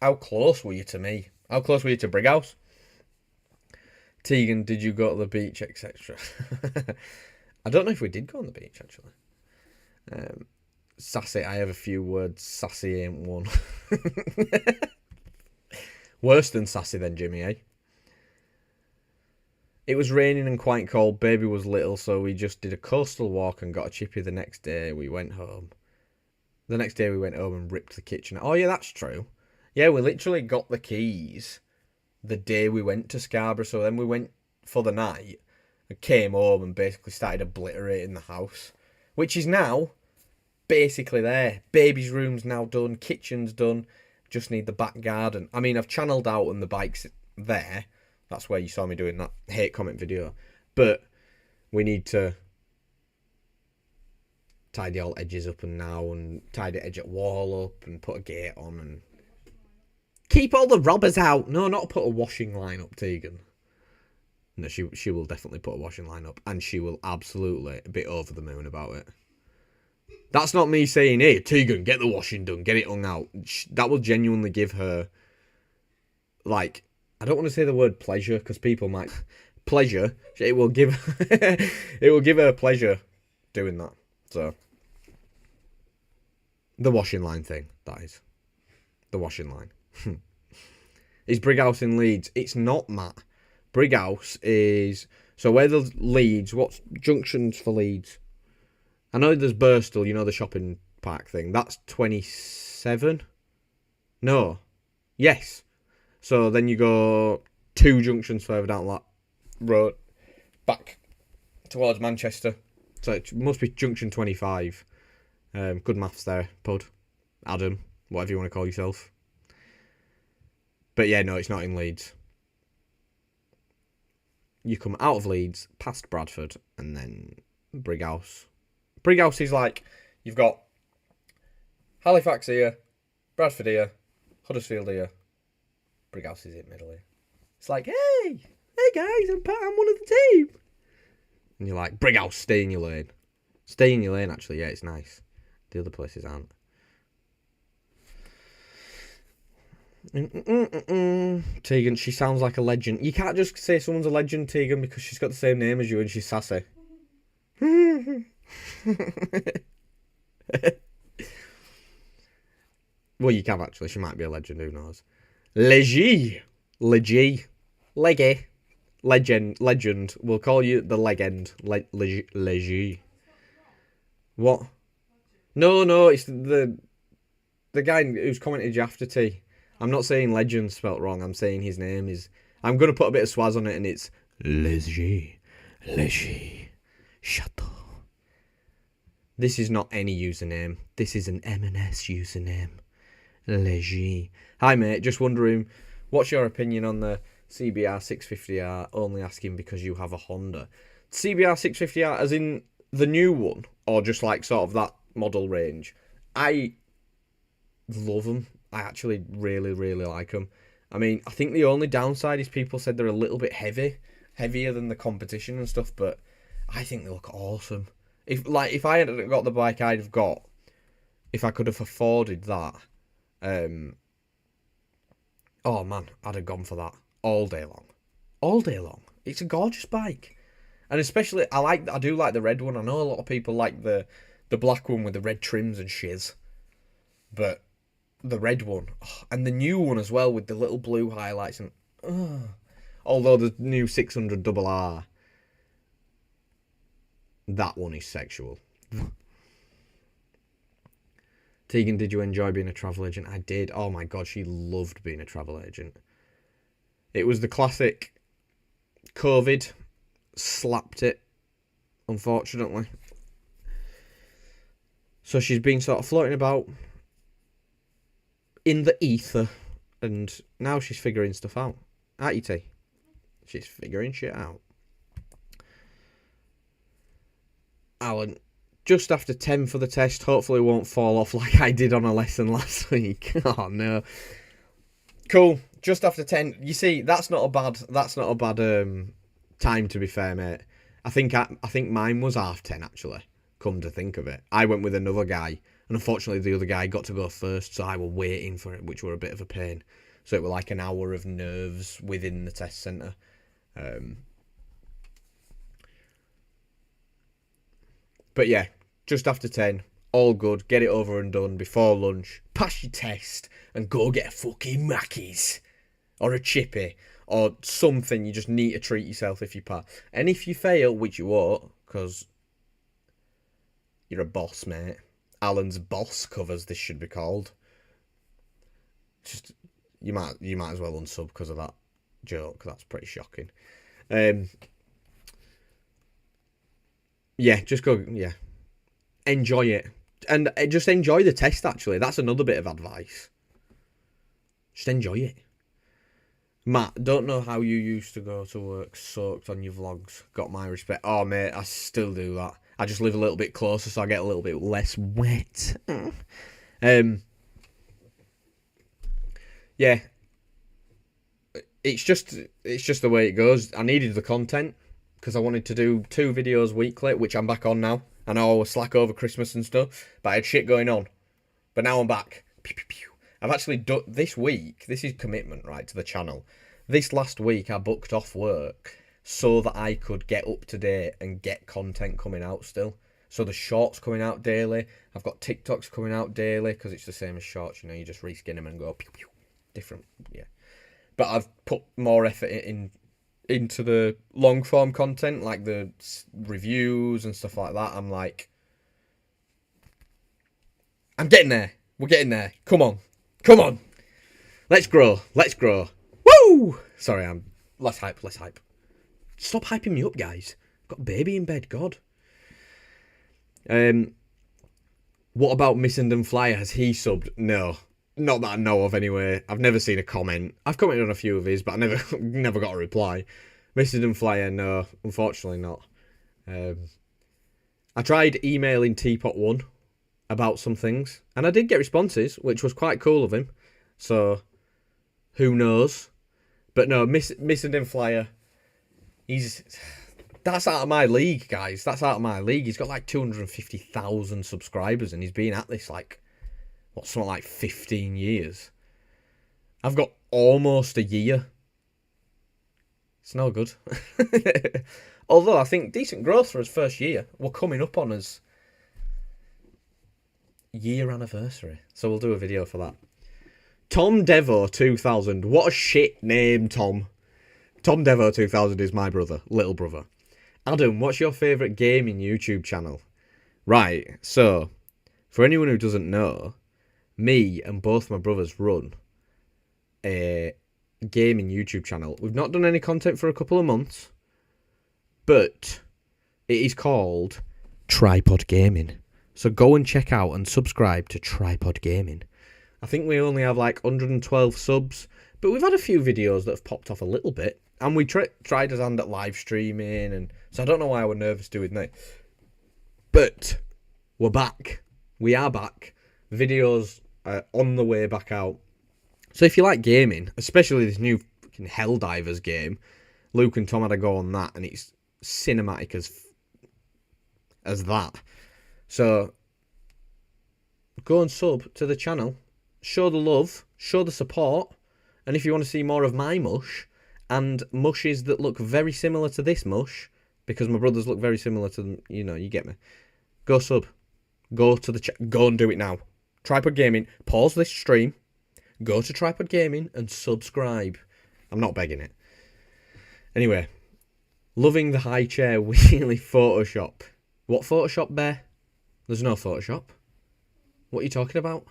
How close were you to me? How close were you to Brighouse? Tegan, did you go to the beach, etc.? I don't know if we did go on the beach, actually. Sassy, I have a few words. Sassy ain't one. Worse than sassy then, Jimmy, eh? It was raining and quite cold. Baby was little, so we just did a coastal walk and got a chippy the next day. We went home. The next day we went home and ripped the kitchen. Oh, yeah, that's true. Yeah, we literally got the keys the day we went to Scarborough. So then we went for the night and came home and basically started obliterating the house, which is now basically there. Baby's room's now done. Kitchen's done. Just need the back garden. I mean, I've channeled out and the bike's there. That's where you saw me doing that hate comment video. But we need to tidy all edges up and now and tidy edge at wall up and put a gate on and keep all the robbers out. No, not put a washing line up, Tegan. No, she will definitely put a washing line up and she will absolutely be over the moon about it. That's not me saying, hey, Tegan, get the washing done, get it hung out. That will genuinely give her, like, I don't want to say the word pleasure because people might... Pleasure. It will give her pleasure doing that. So, the washing line thing, that is. The washing line. Is Brighouse in Leeds? It's not, Matt. Brighouse is... So where the Leeds... What's junctions for Leeds? I know there's Birstall, you know, the shopping park thing. That's 27? No. Yes. So then you go 2 junctions further down that road, back towards Manchester. So it must be junction 25. Good maths there, Pud. Adam, whatever you want to call yourself. But yeah, no, it's not in Leeds. You come out of Leeds, past Bradford, and then Brighouse. Brighouse is like, you've got Halifax here, Bradford here, Huddersfield here. Brighouse is in middle here. It's like, hey guys, I'm one of the team. And you're like, Brighouse, stay in your lane. Stay in your lane, actually, yeah, it's nice. The other places aren't. Tegan, she sounds like a legend. You can't just say someone's a legend, Tegan, because she's got the same name as you and she's sassy. Well, you can actually. She might be a legend, who knows. Leggy. Legend. We'll call you the legend. Leggy. What? No, it's the guy who's commented you after T. I'm not saying legend spelt wrong. I'm saying his name is... I'm going to put a bit of swaz on it and it's... Leggy. Chateau. This is not any username. This is an M&S username. Leggy. Hi, mate. Just wondering, what's your opinion on the CBR 650R? Only asking because you have a Honda. CBR 650R as in the new one? Or just like sort of that model range? I love them. I actually really, really like them. I mean, I think the only downside is people said they're a little bit heavier than the competition and stuff, but I think they look awesome. If I hadn't got the bike I'd have got, if I could have afforded that, oh man, I'd have gone for that all day long. It's a gorgeous bike, and especially I do like the red one. I know a lot of people like the black one with the red trims and shiz, but the red one, and the new one as well with the little blue highlights and although the new 600RR, that one is sexual. Tegan, did you enjoy being a travel agent? I did. Oh my god, she loved being a travel agent. It was the classic COVID slapped it, unfortunately. So she's been sort of floating about in the ether, and now she's figuring stuff out. Aren't you, T? She's figuring shit out. Alan, just after 10 for the test. Hopefully it won't fall off like I did on a lesson last week. Oh no. Cool. Just after 10. You see, that's not a bad time, to be fair, mate. I think mine was half 10 actually. Come to think of it, I went with another guy, and unfortunately the other guy got to go first, so I was waiting for it, which were a bit of a pain. So it was like an hour of nerves within the test centre. But yeah, just after 10, all good. Get it over and done before lunch. Pass your test and go get a fucking Mackey's or a chippy or something. You just need to treat yourself if you pass. And if you fail, which you won't, because you're a boss, mate. Alan's boss covers, this should be called. Just you might as well unsub because of that joke. That's pretty shocking. Yeah, just go. Yeah, enjoy it, and just enjoy the test. Actually, that's another bit of advice. Just enjoy it. Matt, don't know how you used to go to work soaked on your vlogs. Got my respect. Oh mate, I still do that. I just live a little bit closer, so I get a little bit less wet. Yeah, it's just the way it goes. I needed the content because I wanted to do 2 videos weekly, which I'm back on now. I know I was slack over Christmas and stuff, but I had shit going on. But now I'm back. Pew, pew, pew. I've actually done this week. This is commitment, right, to the channel. This last week I booked off work so that I could get up to date and get content coming out still. So the shorts coming out daily. I've got TikToks coming out daily because it's the same as shorts. You know, you just reskin them and go pew pew. Different, yeah. But I've put more effort into the long form content, like the reviews and stuff like that. I'm getting there. We're getting there. Come on. Let's grow. Woo! Sorry, I'm less hype. Stop hyping me up, guys. I've got a baby in bed. God. What about Missenden Flyer? Has he subbed? No. Not that I know of, anyway. I've never seen a comment. I've commented on a few of his, but I never got a reply. Missenden Flyer, no. Unfortunately not. I tried emailing Teapot1 about some things, and I did get responses, which was quite cool of him. So, who knows? But no, Missenden Flyer, that's out of my league, guys. That's out of my league. He's got like 250,000 subscribers, and he's been at this something like 15 years. I've got almost a year. It's no good. Although I think decent growth for his first year. We're coming up on his year anniversary, so we'll do a video for that. Tom Devo 2000. What a shit name, Tom. Tom Devo 2000 is my brother, little brother. Adam, what's your favourite gaming YouTube channel? Right, so for anyone who doesn't know, me and both my brothers run a gaming YouTube channel. We've not done any content for a couple of months, but it is called Tripod Gaming. So go and check out and subscribe to Tripod Gaming. I think we only have like 112 subs, but we've had a few videos that have popped off a little bit, and we tried his hand at live streaming, and so I don't know why I was nervous doing that. But we're back. We are back. Videos are on the way back out. So if you like gaming, especially this new fucking Helldivers game, Luke and Tom had a go on that, and it's cinematic as that. So go and sub to the channel, show the love, show the support, and if you want to see more of my mush and mushes that look very similar to this mush, because my brothers look very similar to them, you know, you get me. Go sub. Go to the go and do it now. Tripod Gaming. Pause this stream. Go to Tripod Gaming and subscribe. I'm not begging it. Anyway, loving the high chair wheelie Photoshop. What Photoshop, Bear? There's no Photoshop. What are you talking about?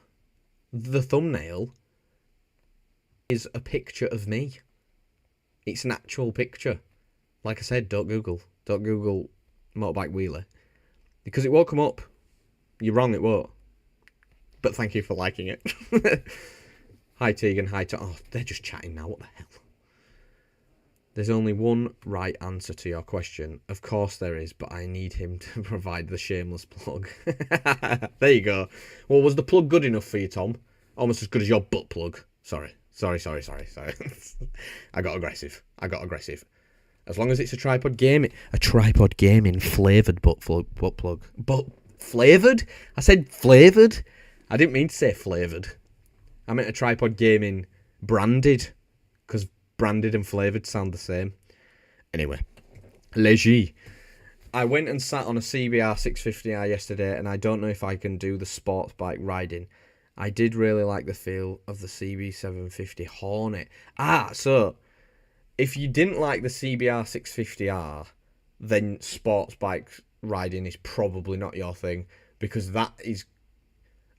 The thumbnail is a picture of me. It's an actual picture. Like I said, don't Google motorbike wheelie. Because it won't come up. You're wrong, it won't. But thank you for liking it. Hi Tegan, hi to... Oh, they're just chatting now, what the hell? There's only one right answer to your question. Of course there is, but I need him to provide the shameless plug. There you go. Well, was the plug good enough for you, Tom? Almost as good as your butt plug. Sorry. I got aggressive. As long as it's a tripod gaming flavoured butt plug. But flavoured? I said flavoured? I didn't mean to say flavoured. I meant a tripod gaming branded. Because branded and flavoured sound the same. Anyway. Léger. I went and sat on a CBR 650i yesterday, and I don't know if I can do the sports bike riding. I did really like the feel of the CB750 Hornet. So if you didn't like the CBR 650R, then sports bike riding is probably not your thing, because that is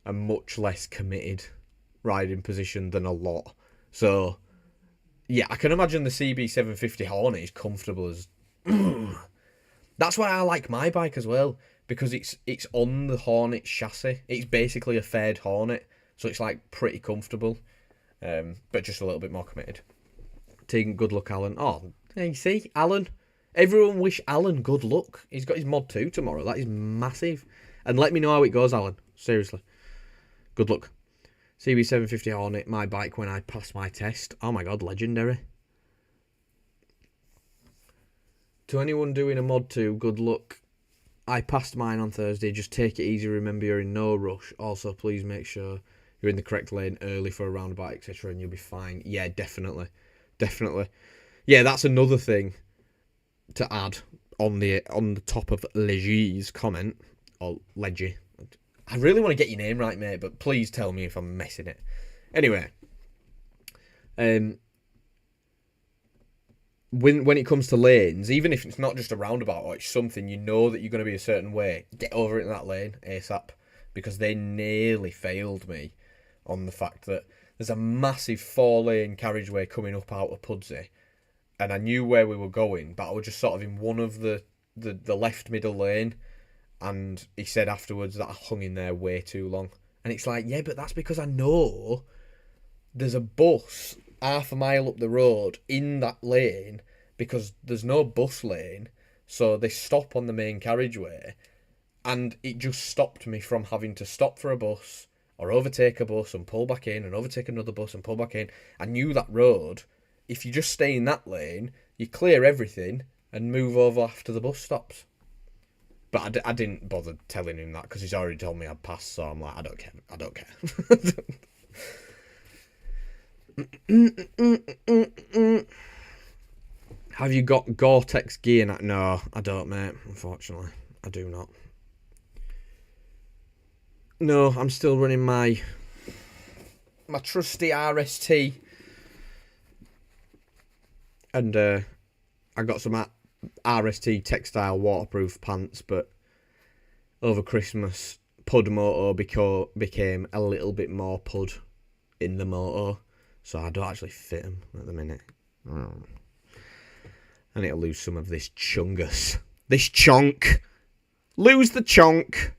a much less committed riding position than a lot. So yeah, I can imagine the CB750 Hornet is comfortable as... That's why I like my bike as well, because it's on the Hornet chassis. It's basically a fared Hornet, so it's like pretty comfortable, but just a little bit more committed. Tegan, good luck, Alan. Oh, you see, Alan. Everyone wish Alan good luck. He's got his Mod 2 tomorrow. That is massive. And let me know how it goes, Alan. Seriously. Good luck. CB750 Hornet, my bike when I pass my test. Oh my god, legendary. To anyone doing a Mod 2, good luck. I passed mine on Thursday. Just take it easy. Remember, you're in no rush. Also, please make sure you're in the correct lane early for a roundabout, etc., and you'll be fine. Yeah, definitely. Yeah, that's another thing to add on the top of Léger's comment, or Leggy. I really want to get your name right, mate, but please tell me if I'm messing it. Anyway, when it comes to lanes, even if it's not just a roundabout or it's something you know that you're going to be a certain way, get over it in that lane ASAP, because they nearly failed me on the fact that there's a massive 4-lane carriageway coming up out of Pudsey, and I knew where we were going, but I was just sort of in one of the left middle lane, and he said afterwards that I hung in there way too long. And it's like, yeah, but that's because I know there's a bus half a mile up the road in that lane, because there's no bus lane, so they stop on the main carriageway, and it just stopped me from having to stop for a bus or overtake a bus and pull back in and overtake another bus and pull back in. I knew that road. If you just stay in that lane, you clear everything and move over after the bus stops. But I didn't bother telling him that, because he's already told me I'd pass, so I'm like, I don't care. Have you got Gore-Tex gear now? No, I don't, mate. Unfortunately, I do not. No, I'm still running my trusty RST, and I got some RST textile waterproof pants, but over Christmas, Pud Moto became a little bit more Pud in the moto, so I don't actually fit them at the minute. I need to lose some of this chungus. This chonk. Lose the chonk.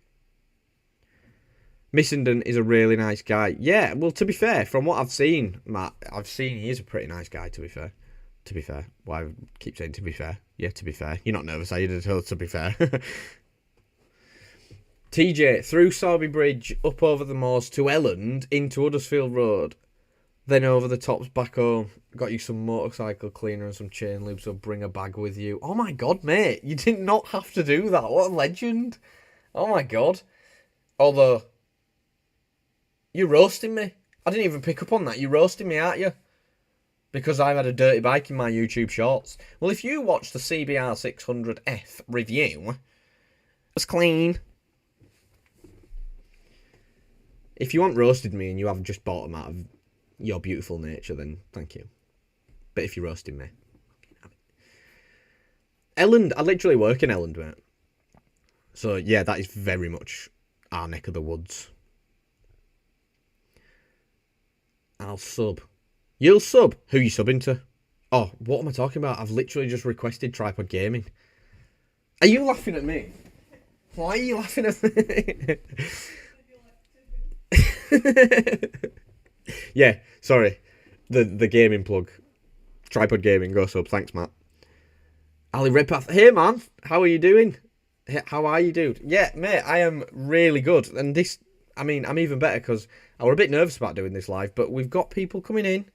Missenden is a really nice guy. Yeah, well, to be fair, from what I've seen, Matt, he is a pretty nice guy, to be fair. To be fair. Why I keep saying to be fair? Yeah, to be fair. You're not nervous, are you? To be fair. TJ, through Sorby Bridge, up over the moors to Elland, into Huddersfield Road, then over the tops back home. Got you some motorcycle cleaner and some chain lube, so bring a bag with you. Oh my god, mate, you did not have to do that. What a legend. Oh my god. Although, you're roasting me. I didn't even pick up on that. You're roasting me, aren't you? Because I've had a dirty bike in my YouTube shorts. Well, if you watch the CBR 600F review, it's clean. If you want roasted me and you haven't just bought them out of your beautiful nature, then thank you. But if you're roasting me, Elland, I literally work in Elland, mate. So yeah, that is very much our neck of the woods. I'll sub. You'll sub. Who you subbing to? Oh, what am I talking about? I've literally just requested Tripod Gaming. Are you laughing at me? Why are you laughing at me? Yeah, sorry. The gaming plug. Tripod Gaming, go sub. Thanks, Matt. Ali Redpath. Hey, man. How are you doing? How are you, dude? Yeah, mate, I am really good. And this, I mean, I'm even better because I was a bit nervous about doing this live, but we've got people coming in.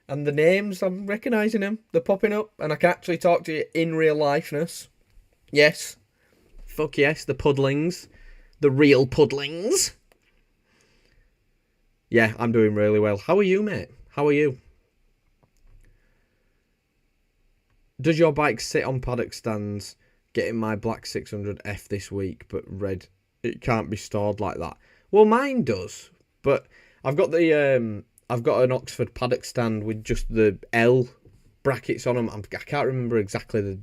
And the names, I'm recognising them. They're popping up. And I can actually talk to you in real lifeness. Yes. Fuck yes, the Pudlings. The real Pudlings. Yeah, I'm doing really well. How are you, mate? How are you? Does your bike sit on paddock stands? Getting my black 600F this week, but red, it can't be stored like that. Well, mine does. But I've got the... I've got an Oxford paddock stand with just the L brackets on them. I can't remember exactly the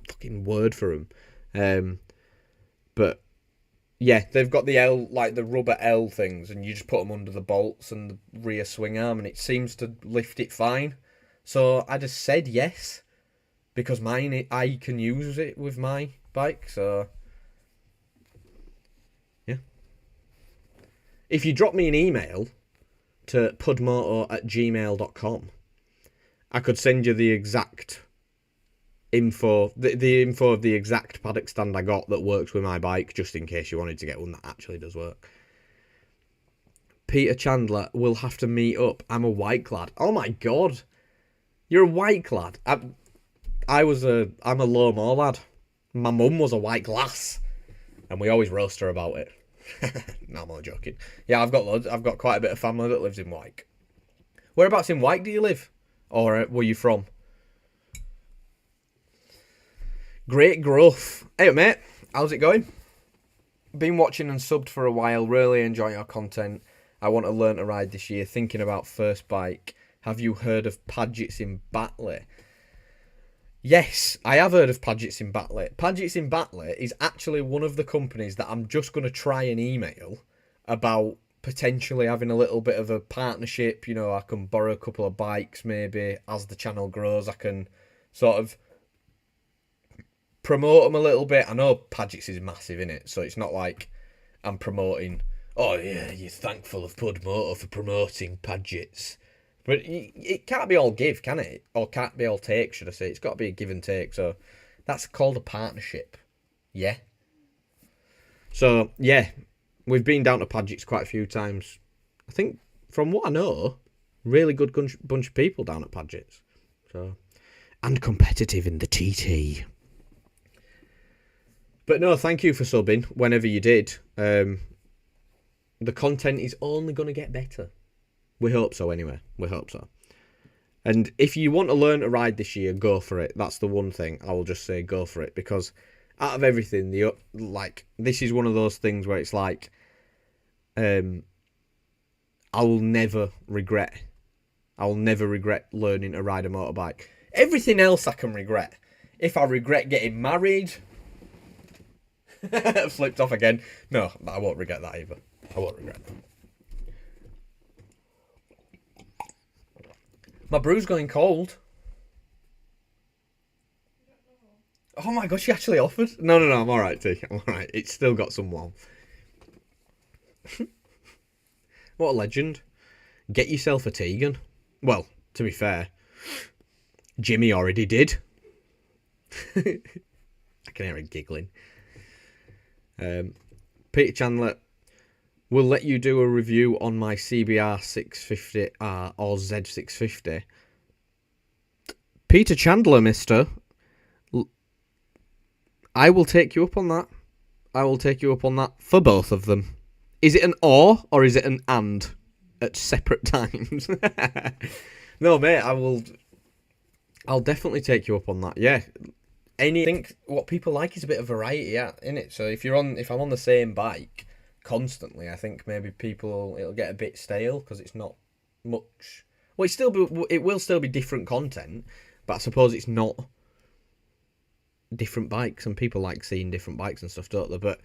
fucking word for them. But yeah, they've got the L, like the rubber L things, and you just put them under the bolts and the rear swing arm, and it seems to lift it fine. So I just said yes, because mine, I can use it with my bike, so yeah. If you drop me an email to pudmoto@gmail.com, I could send you the exact info, the info of the exact paddock stand I got that works with my bike, just in case you wanted to get one that actually does work. Peter Chandler will have to meet up. I'm a white lad. Oh my god, you're a white lad. I'm a low more lad. My mum was a white glass, and we always roast her about it. No, I'm only joking. Yeah, I've got loads. I've got quite a bit of family that lives in Wyke. Whereabouts in Wyke do you live? Or were you from? Great growth. Hey, mate. How's it going? Been watching and subbed for a while. Really enjoy your content. I want to learn to ride this year. Thinking about first bike. Have you heard of Padgett's in Batley? Yes, I have heard of Padgett's in Batley. Padgett's in Batley is actually one of the companies that I'm just going to try and email about potentially having a little bit of a partnership. You know, I can borrow a couple of bikes maybe as the channel grows. I can sort of promote them a little bit. I know Padgett's is massive, innit? So it's not like I'm promoting, oh yeah, you're thankful of Pud Moto for promoting Padgett's. But it can't be all give, can it? Or can't be all take, should I say. It's got to be a give and take. So that's called a partnership. Yeah. So, yeah. We've been down to Padgett's quite a few times. I think, from what I know, really good bunch of people down at Padgett's. So, and competitive in the TT. But no, thank you for subbing whenever you did. The content is only going to get better. We hope so, anyway. We hope so. And if you want to learn to ride this year, go for it. That's the one thing I will just say, go for it. Because out of everything, this is one of those things where it's like, I will never regret learning to ride a motorbike. Everything else I can regret. If I regret getting married, flipped off again. No, I won't regret that either. I won't regret that. My brew's going cold. Oh my gosh, she actually offered? No, I'm alright, T. I'm alright. It's still got some warmth. What a legend. Get yourself a Tegan. Well, to be fair, Jimmy already did. I can hear him giggling. Peter Chandler will let you do a review on my CBR 650R or Z650. Peter Chandler, mister. I will take you up on that. I will take you up on that for both of them. Is it an or is it an and at separate times? No, mate, I'll definitely take you up on that. Yeah. I think what people like is a bit of variety, yeah, innit? So if I'm on the same bike constantly, I think maybe it'll get a bit stale because it's not much. Well, it will still be different content, but I suppose it's not different bikes, and people like seeing different bikes and stuff, don't they? But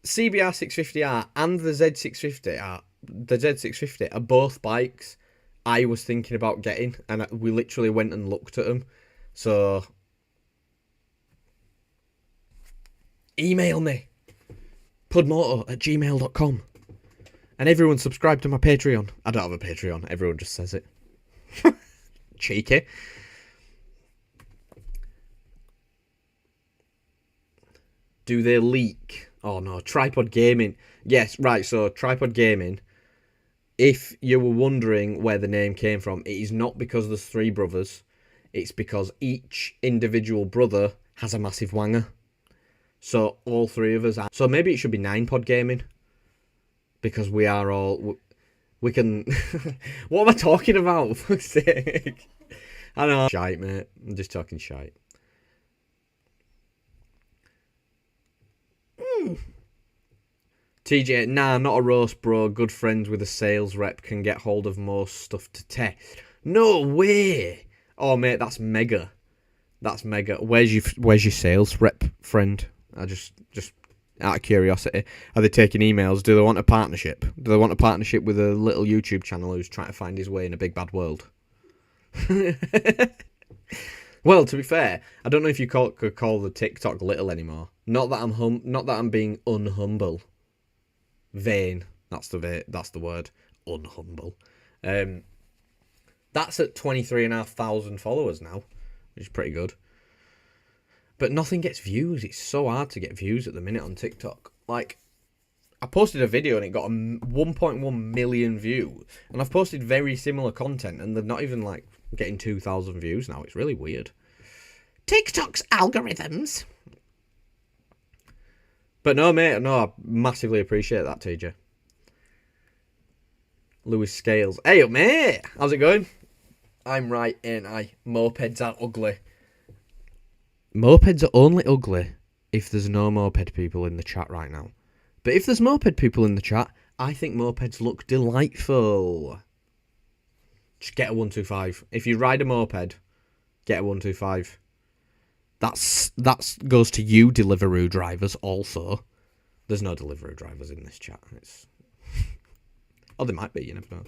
CBR 650R and the Z650 are both bikes I was thinking about getting, and we literally went and looked at them. So email me, pudmoto@gmail.com. And everyone subscribe to my Patreon. I don't have a Patreon. Everyone just says it. Cheeky. Do they leak? Oh no, Tripod Gaming. Yes, right, so Tripod Gaming. If you were wondering where the name came from, it is not because there's 3 brothers. It's because each individual brother has a massive wanger. So all 3 of us are. So maybe it should be 9pod Gaming. Because we are all... We can... What am I talking about? For fuck's sake. I know. Shite, mate. I'm just talking shite. TJ, nah, not a roast, bro. Good friends with a sales rep can get hold of most stuff to test. No way. Oh, mate, that's mega. That's mega. Where's your sales rep friend? I just out of curiosity, are they taking emails? Do they want a partnership? Do they want a partnership with a little YouTube channel who's trying to find his way in a big bad world? Well, to be fair, I don't know if you could call the TikTok little anymore. Not that I'm being unhumble. Vain. That's the word. Unhumble. That's at 23,500 followers now, which is pretty good. But nothing gets views. It's so hard to get views at the minute on TikTok. Like, I posted a video and it got a 1.1 million views. And I've posted very similar content and they're not even, like, getting 2,000 views now. It's really weird. TikTok's algorithms. But no, mate, no, I massively appreciate that, TJ. Lewis Scales. Hey, mate! How's it going? I'm right, ain't I? Mopeds are ugly. Mopeds are only ugly if there's no moped people in the chat right now. But if there's moped people in the chat, I think mopeds look delightful. Just get a 125. If you ride a moped, get a 125. That goes to you, Deliveroo drivers, also. There's no Deliveroo drivers in this chat. Oh, there might be, you never know.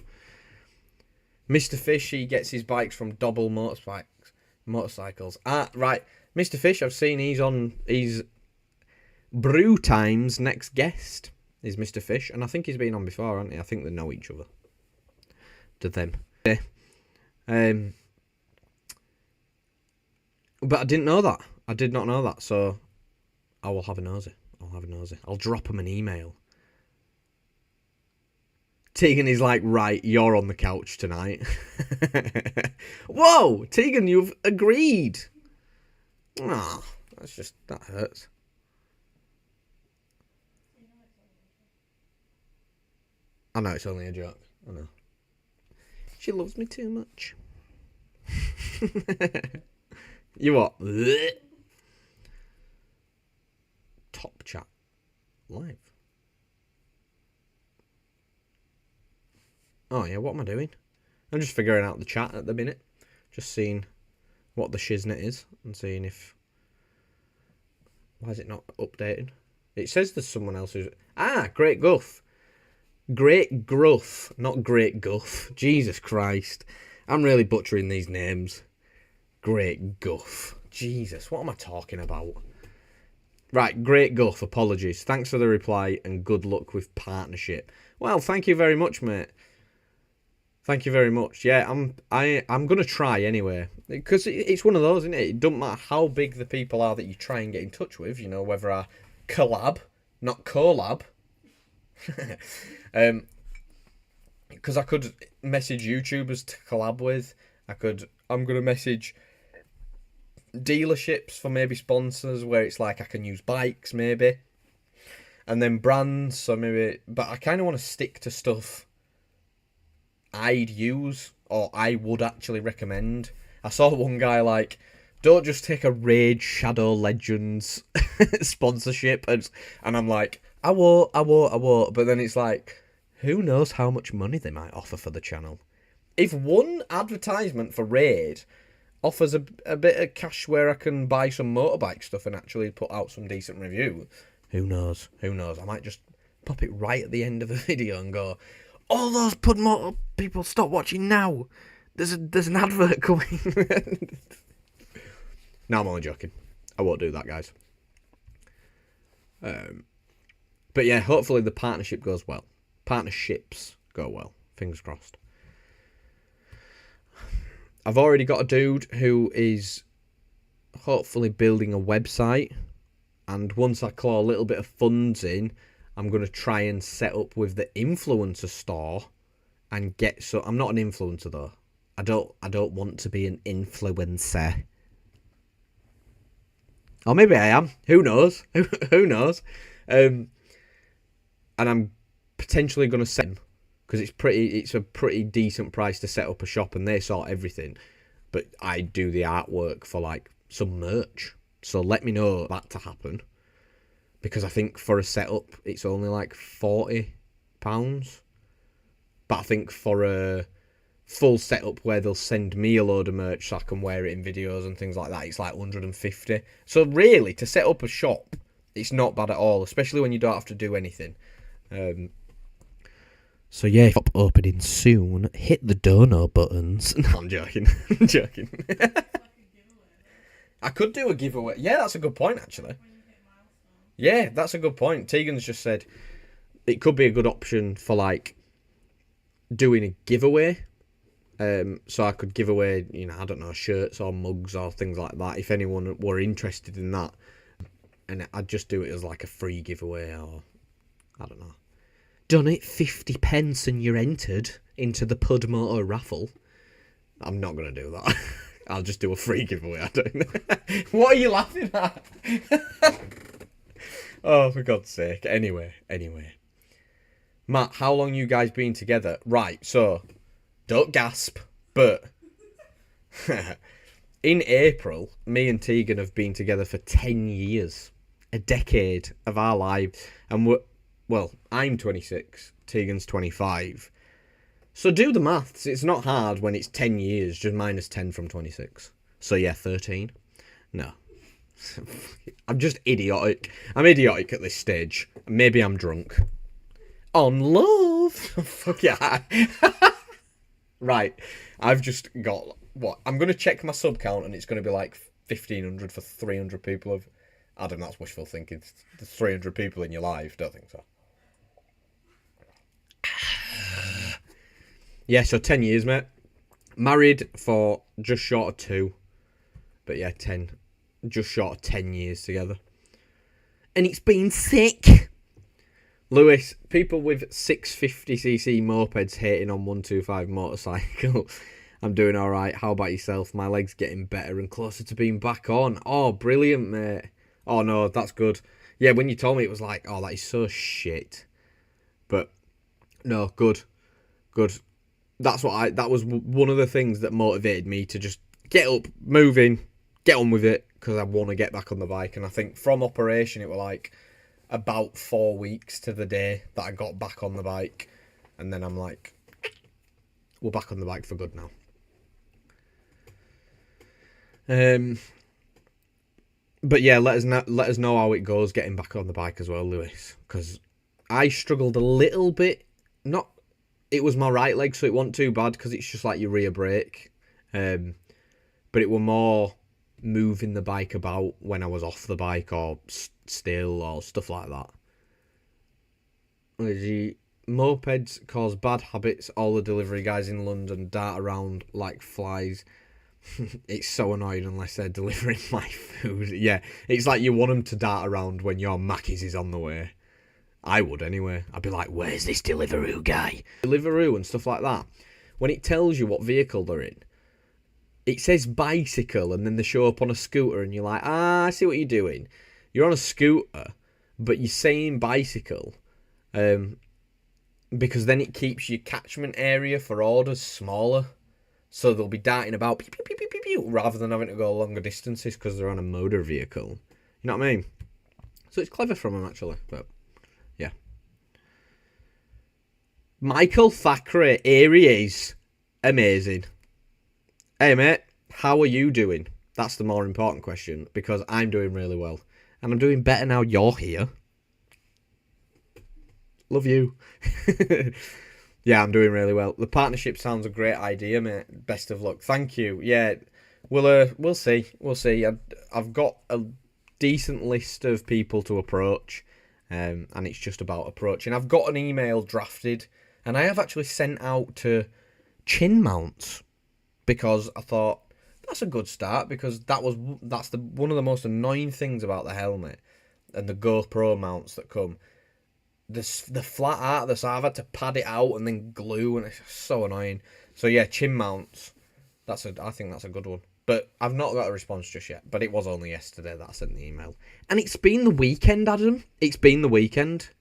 Mr. Fish, he gets his bikes from Dobble Motorcycles. Ah, right. Mr. Fish, I've seen he's Brew Time's next guest is Mr. Fish, and I think he's been on before, hasn't he? I think they know each other. To them. Yeah. But I didn't know that. I did not know that, so I will have a nosy. I'll drop him an email. Tegan is like, right, you're on the couch tonight. Whoa, Tegan, you've agreed. Ah, that hurts. I know it's only a joke. I know. She loves me too much. You what? Top chat live. Oh yeah, what am I doing? I'm just figuring out the chat at the minute. Just seeing what the shiznit is and seeing if... Why is it not updating? It says there's someone else who's... Ah, Great Guff. Great Gruff, not Great Guff. Jesus Christ. I'm really butchering these names. Great Guff. Jesus, what am I talking about? Right, Great Guff, apologies. Thanks for the reply and good luck with partnership. Well, thank you very much, mate. Thank you very much. Yeah, I'm gonna try anyway, because it's one of those, isn't it? It doesn't matter how big the people are that you try and get in touch with. You know, whether I collab, not collab. Because I could message YouTubers to collab with. I'm gonna message dealerships for maybe sponsors where it's like I can use bikes maybe, and then brands. So maybe, but I kind of want to stick to stuff I'd use or I would actually recommend. I saw one guy like, don't just take a Raid Shadow Legends sponsorship, and I'm like, I won't. But then it's like, who knows how much money they might offer for the channel. If one advertisement for Raid offers a bit of cash where I can buy some motorbike stuff and actually put out some decent review, who knows? I might just pop it right at the end of the video and go, all those Pud Motor people, stop watching now. There's an advert coming. No, I'm only joking. I won't do that, guys. But yeah, hopefully the partnership goes well. Partnerships go well. Fingers crossed. I've already got a dude who is hopefully building a website. And once I claw a little bit of funds in, I'm going to try and set up with the influencer store and get... So I'm not an influencer, though. I don't want to be an influencer. Or maybe I am. Who knows? Who knows? And I'm potentially going to set them, because it's a pretty decent price to set up a shop, and they sort everything. But I do the artwork for like some merch. So let me know that to happen, because I think for a setup it's only like £40. But I think for a full setup where they'll send me a load of merch so I can wear it in videos and things like that, it's like 150. So really, to set up a shop, it's not bad at all, especially when you don't have to do anything. So yeah, shop opening soon. Hit the dono buttons. No, I'm joking. I'm joking. I could do a giveaway. Yeah, that's a good point, actually. Yeah, that's a good point. Tegan's just said it could be a good option for like doing a giveaway. So I could give away, I don't know, shirts or mugs or things like that if anyone were interested in that. And I'd just do it as like a free giveaway, or I don't know. Donate 50 pence and you're entered into the Pud Motor raffle. I'm not going to do that. I'll just do a free giveaway. I don't know. What are you laughing at? Oh, for God's sake. Anyway. Matt, how long you guys been together? Right, so, don't gasp, but in April, me and Tegan have been together for 10 years. A decade of our lives. And I'm 26, Tegan's 25. So do the maths. It's not hard when it's 10 years, just minus 10 from 26. So yeah, 13. No. I'm just idiotic. I'm idiotic at this stage. Maybe I'm drunk. On love. Fuck yeah. Right. I've just got... What? I'm going to check my sub count and it's going to be like 1,500 for 300 people. Adam, that's wishful thinking. There's 300 people in your life. Don't think so. Yeah, so 10 years, mate. Married for just short of 2. But yeah, 10. Just short of 10 years together. And it's been sick. Lewis, people with 650cc mopeds hating on 125 motorcycle. I'm doing alright. How about yourself? My leg's getting better and closer to being back on. Oh, brilliant, mate. Oh, no, that's good. Yeah, when you told me, it was like, oh, that is so shit. But, no, good. Good. That was one of the things that motivated me to just get up, move in, get on with it, because I want to get back on the bike. And I think from operation, it was like about 4 weeks to the day that I got back on the bike. And then I'm like, we're back on the bike for good now. But yeah, let us know how it goes getting back on the bike as well, Lewis. Because I struggled a little bit. It was my right leg, so it wasn't too bad because it's just like your rear brake. But it were more moving the bike about when I was off the bike or still or stuff like that. The mopeds cause bad habits. All the delivery guys in London dart around like flies. It's so annoying unless they're delivering my food. Yeah, it's like you want them to dart around when your Mackies is on the way. I would anyway. I'd be like, where's this Deliveroo guy? Deliveroo and stuff like that. When it tells you what vehicle they're in, it says bicycle and then they show up on a scooter and you're like, I see what you're doing. You're on a scooter, but you're saying bicycle. Because then it keeps your catchment area for orders smaller. So they'll be darting about pew, pew, pew, pew, pew, pew, rather than having to go longer distances because they're on a motor vehicle. You know what I mean? So it's clever from them, actually. But yeah. Michael Thackeray, here he is. Amazing. Hey, mate, how are you doing? That's the more important question, because I'm doing really well. And I'm doing better now you're here. Love you. Yeah, I'm doing really well. The partnership sounds a great idea, mate. Best of luck. Thank you. Yeah, we'll see. We'll see. I've got a decent list of people to approach, and it's just about approaching. I've got an email drafted, and I have actually sent out to chin mounts because I thought that's a good start because that's the one of the most annoying things about the helmet and the GoPro mounts that come. The flat art, so I've had to pad it out and then glue, and it's so annoying. So yeah, chin mounts. I think that's a good one. But I've not got a response just yet. But it was only yesterday that I sent the email, and it's been the weekend, Adam. It's been the weekend.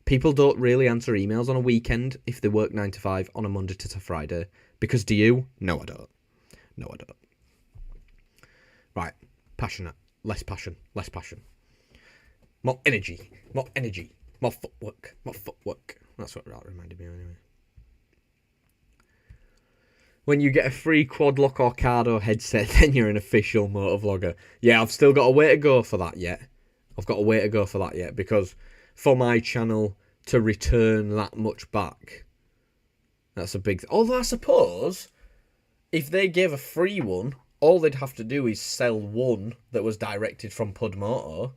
People don't really answer emails on a weekend if they work 9 to 5 on a Monday to Friday. Because do you? No, I don't. No, I don't. Right, passionate. Less passion. Less passion. More energy. More energy. More footwork. More footwork. That's what that reminded me of anyway. When you get a free quad lock or Cardo headset, then you're an official motovlogger. Yeah, I've still got a way to go for that yet. Because for my channel to return that much back, that's a big thing. Although I suppose if they gave a free one, all they'd have to do is sell one that was directed from Pud Moto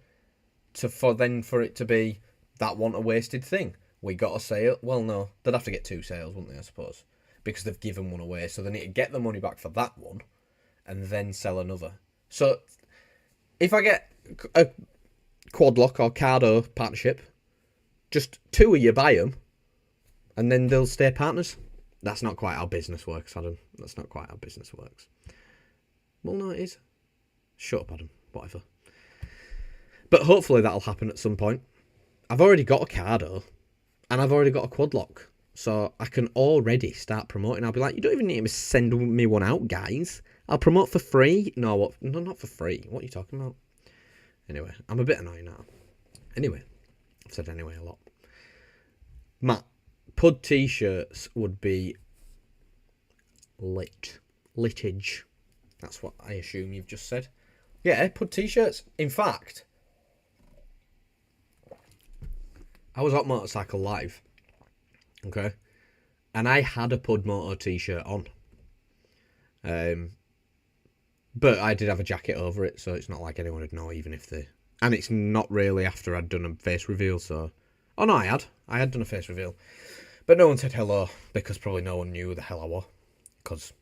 for it to be that one a wasted thing. We got a sale. Well, no, they'd have to get 2 sales, wouldn't they? I suppose because they've given one away, so they need to get the money back for that one, and then sell another. So if I get a quad lock or Cardo partnership, just 2 of you buy them, and then they'll stay partners. That's not quite how business works, Adam. That's not quite how business works. Well, no, it is. Shut up, Adam. Whatever. But hopefully that'll happen at some point. I've already got a Cardo, and I've already got a quad lock. So I can already start promoting. I'll be like, you don't even need to send me one out, guys. I'll promote for free. No, what? No, not for free. What are you talking about? Anyway, I'm a bit annoyed now. Anyway, I've said anyway a lot. Matt, Pud t-shirts would be litage. That's what I assume you've just said. Yeah, Pud t-shirts. In fact, I was at Motorcycle Live. Okay. And I had a Pud Moto t-shirt on. But I did have a jacket over it, so it's not like anyone would know, even if they... And it's not really after I'd done a face reveal, so... Oh, no, I had done a face reveal. But no one said hello, because probably no one knew who the hell I was. Because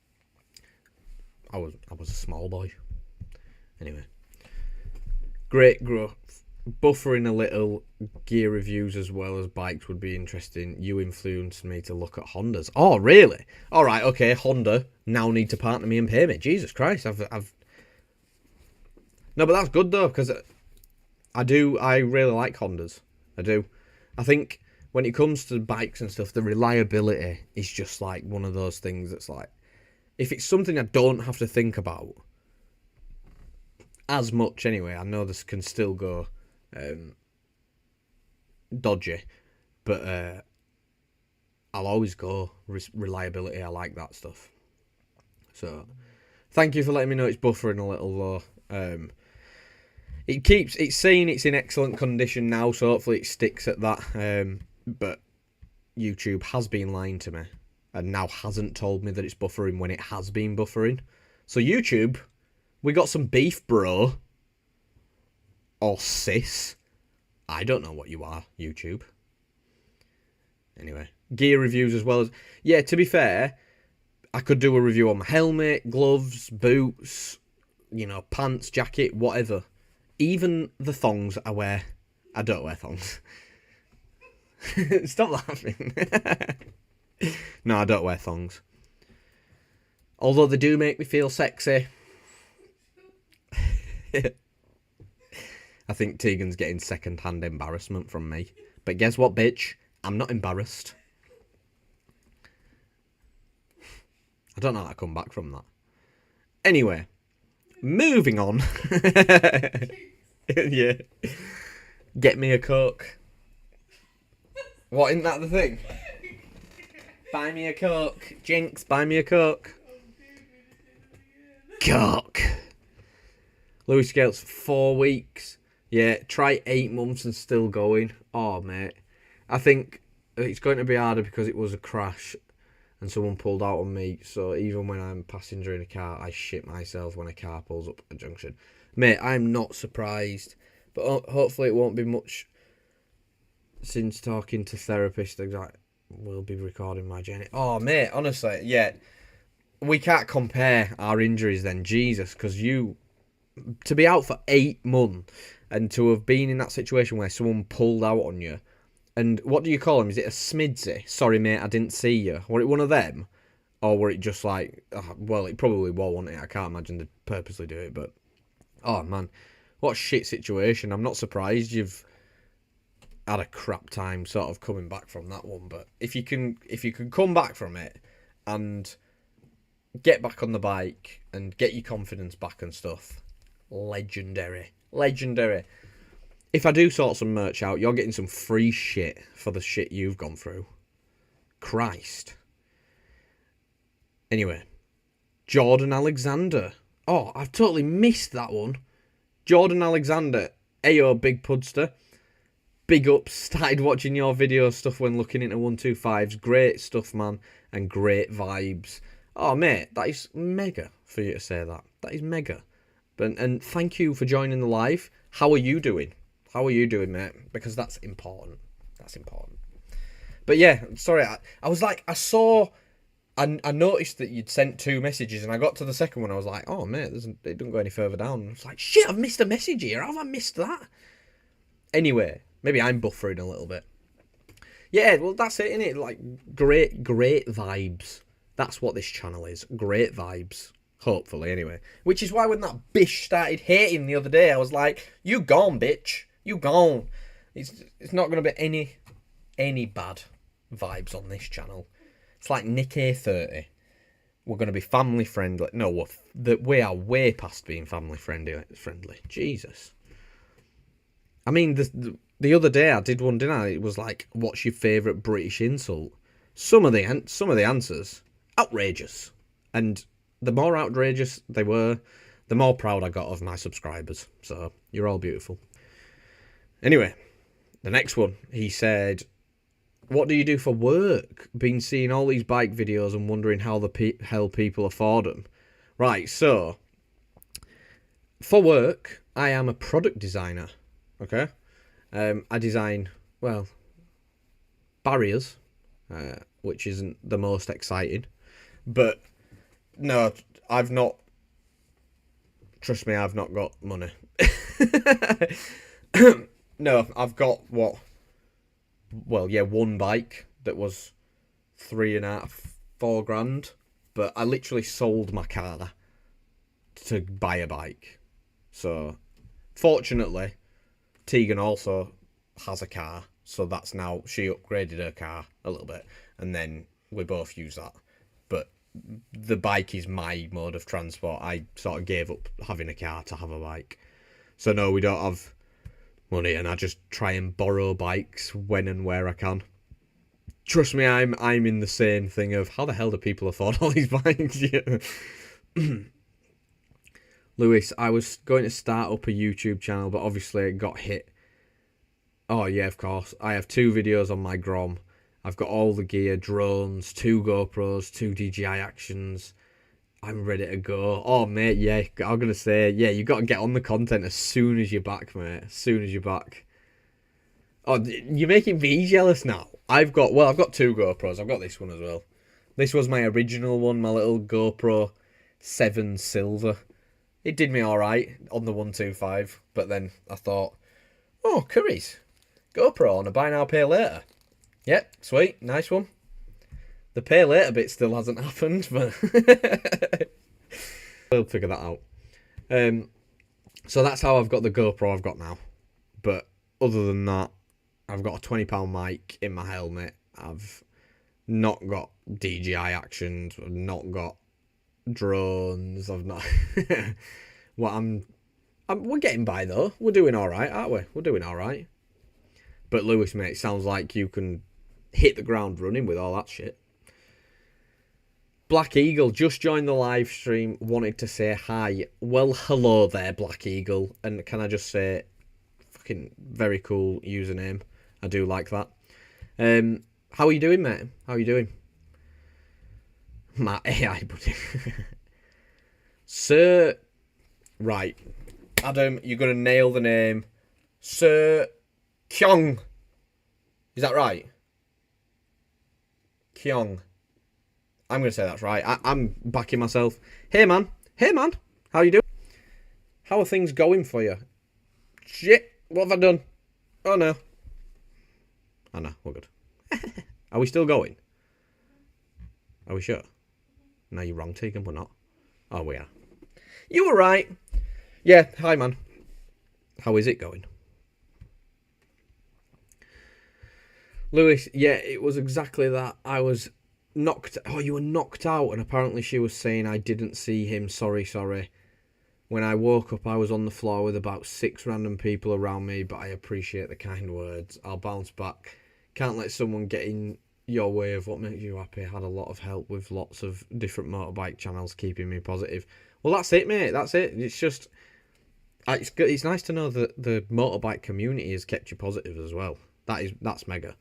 I was a small boy. Anyway. Great growth. Buffering a little, gear reviews as well as bikes would be interesting. You influenced me to look at Hondas. Oh, really? All right, okay. Honda now need to partner me and pay me. Jesus Christ, I've. No, but that's good though because I really like Hondas. I do. I think when it comes to bikes and stuff, the reliability is just like one of those things that's like, if it's something I don't have to think about as much anyway. I know this can still go. Dodgy, but I'll always go reliability. I like that stuff. So thank you for letting me know it's buffering a little though. It's saying it's in excellent condition now, so hopefully it sticks at that. But YouTube has been lying to me and now hasn't told me that it's buffering when it has been buffering. So YouTube, we got some beef, bro. Or sis. I don't know what you are, YouTube. Anyway, gear reviews as well as... Yeah, to be fair, I could do a review on my helmet, gloves, boots, pants, jacket, whatever. Even the thongs I wear. I don't wear thongs. Stop laughing. No, I don't wear thongs. Although they do make me feel sexy. I think Tegan's getting second-hand embarrassment from me. But guess what, bitch? I'm not embarrassed. I don't know how to come back from that. Anyway, moving on. Yeah. Get me a Coke. What, isn't that the thing? Buy me a Coke. Jinx, buy me a Coke. Coke. Louis Scales for 4 weeks. Yeah, try 8 months and still going. Oh, mate. I think it's going to be harder because it was a crash and someone pulled out on me. So even when I'm a passenger in a car, I shit myself when a car pulls up a junction. Mate, I'm not surprised. But hopefully it won't be much since talking to therapists. We'll be recording my journey. Oh, mate, honestly, yeah. We can't compare our injuries then, Jesus, because to be out for 8 months and to have been in that situation where someone pulled out on you, and what do you call them? Is it a smidsy? Sorry, mate, I didn't see you. Were it one of them? Or were it just like, well, it probably was, wasn't it? I can't imagine they'd purposely do it, but, oh, man, what a shit situation. I'm not surprised you've had a crap time sort of coming back from that one, but if you can come back from it and get back on the bike and get your confidence back and stuff, legendary. If I do sort some merch out, you're getting some free shit for the shit you've gone through. Christ. Anyway, Jordan Alexander. Oh, I've totally missed that one. Jordan Alexander, ayo, big pudster. Big ups, started watching your video stuff when looking into 125s. Great stuff, man, and great vibes. Oh, mate, that is mega for you to say that. That is mega. And thank you for joining the live. How are you doing? How are you doing, mate? Because that's important. That's important. But yeah, sorry, I was like, I noticed that you'd sent 2 messages, and I got to the second one, I was like, oh, mate, it didn't go any further down. I was like, shit, I've missed a message here. How have I missed that? Anyway, maybe I'm buffering a little bit. Yeah, well, that's it, innit? Like, great vibes. That's what this channel is. Great vibes. Hopefully, anyway. Which is why when that bish started hating the other day, I was like, you gone, bitch. You gone. It's not going to be any bad vibes on this channel. It's like Nick A30. We're going to be family friendly. No, we are way past being family friendly. Jesus. I mean, the other day I did one, didn't I? It was like, what's your favourite British insult? Some of the answers, outrageous. And the more outrageous they were, the more proud I got of my subscribers. So, you're all beautiful. Anyway, the next one, he said, what do you do for work? Been seeing all these bike videos and wondering how the hell people afford them. Right, so, for work, I am a product designer. Okay? I design, well, barriers, which isn't the most exciting. But, no, trust me, I've not got money. No, I've got, one bike that was 3.5, 4 grand. But I literally sold my car to buy a bike. So, fortunately, Tegan also has a car, so that's now, she upgraded her car a little bit, and then we both use that. But the bike is my mode of transport. I sort of gave up having a car to have a bike. So no, we don't have money, and I just try and borrow bikes when and where I can. Trust me, I'm in the same thing of, how the hell do people afford all these bikes? Lewis, I was going to start up a YouTube channel, but obviously it got hit. Oh, yeah, of course. I have 2 videos on my Grom. I've got all the gear, drones, 2 GoPros, 2 DJI actions. I'm ready to go. Oh, mate, yeah, I'm going to say, yeah, you got to get on the content as soon as you're back, mate. As soon as you're back. Oh, you're making me jealous now. I've got 2 GoPros. I've got this one as well. This was my original one, my little GoPro 7 Silver. It did me alright on the 125, but then I thought, oh, curries. GoPro on a buy now, pay later. Yep, sweet, nice one. The pay later bit still hasn't happened, but we'll figure that out. So that's how I've got the GoPro I've got now. But other than that, I've got a £20 mic in my helmet. I've not got DJI actions. I've not got drones. I've not. We're getting by though. We're doing all right, aren't we? We're doing all right. But Lewis, mate, sounds like you can hit the ground running with all that shit. Black Eagle just joined the live stream. Wanted to say hi. Well, hello there, Black Eagle. And can I just say, fucking very cool username. I do like that. How are you doing, mate? How are you doing? My AI buddy. Sir. Right. Adam, you're going to nail the name. Sir Kyong. Is that right? Kyong. I'm going to say that's right. I'm backing myself. Hey, man. Hey, man. How you doing? How are things going for you? Shit. What have I done? Oh, no. Oh, no. We're good. Are we still going? Are we sure? No, you're wrong, Tegan. We're not. Oh, we are. You were right. Yeah. Hi, man. How is it going? Lewis, yeah, it was exactly that. I was knocked. Oh, you were knocked out, and apparently she was saying I didn't see him. Sorry. When I woke up, I was on the floor with about 6 random people around me, but I appreciate the kind words. I'll bounce back. Can't let someone get in your way of what makes you happy. Had a lot of help with lots of different motorbike channels keeping me positive. Well, that's it, mate. That's it. It's just, it's nice to know that the motorbike community has kept you positive as well. That's mega.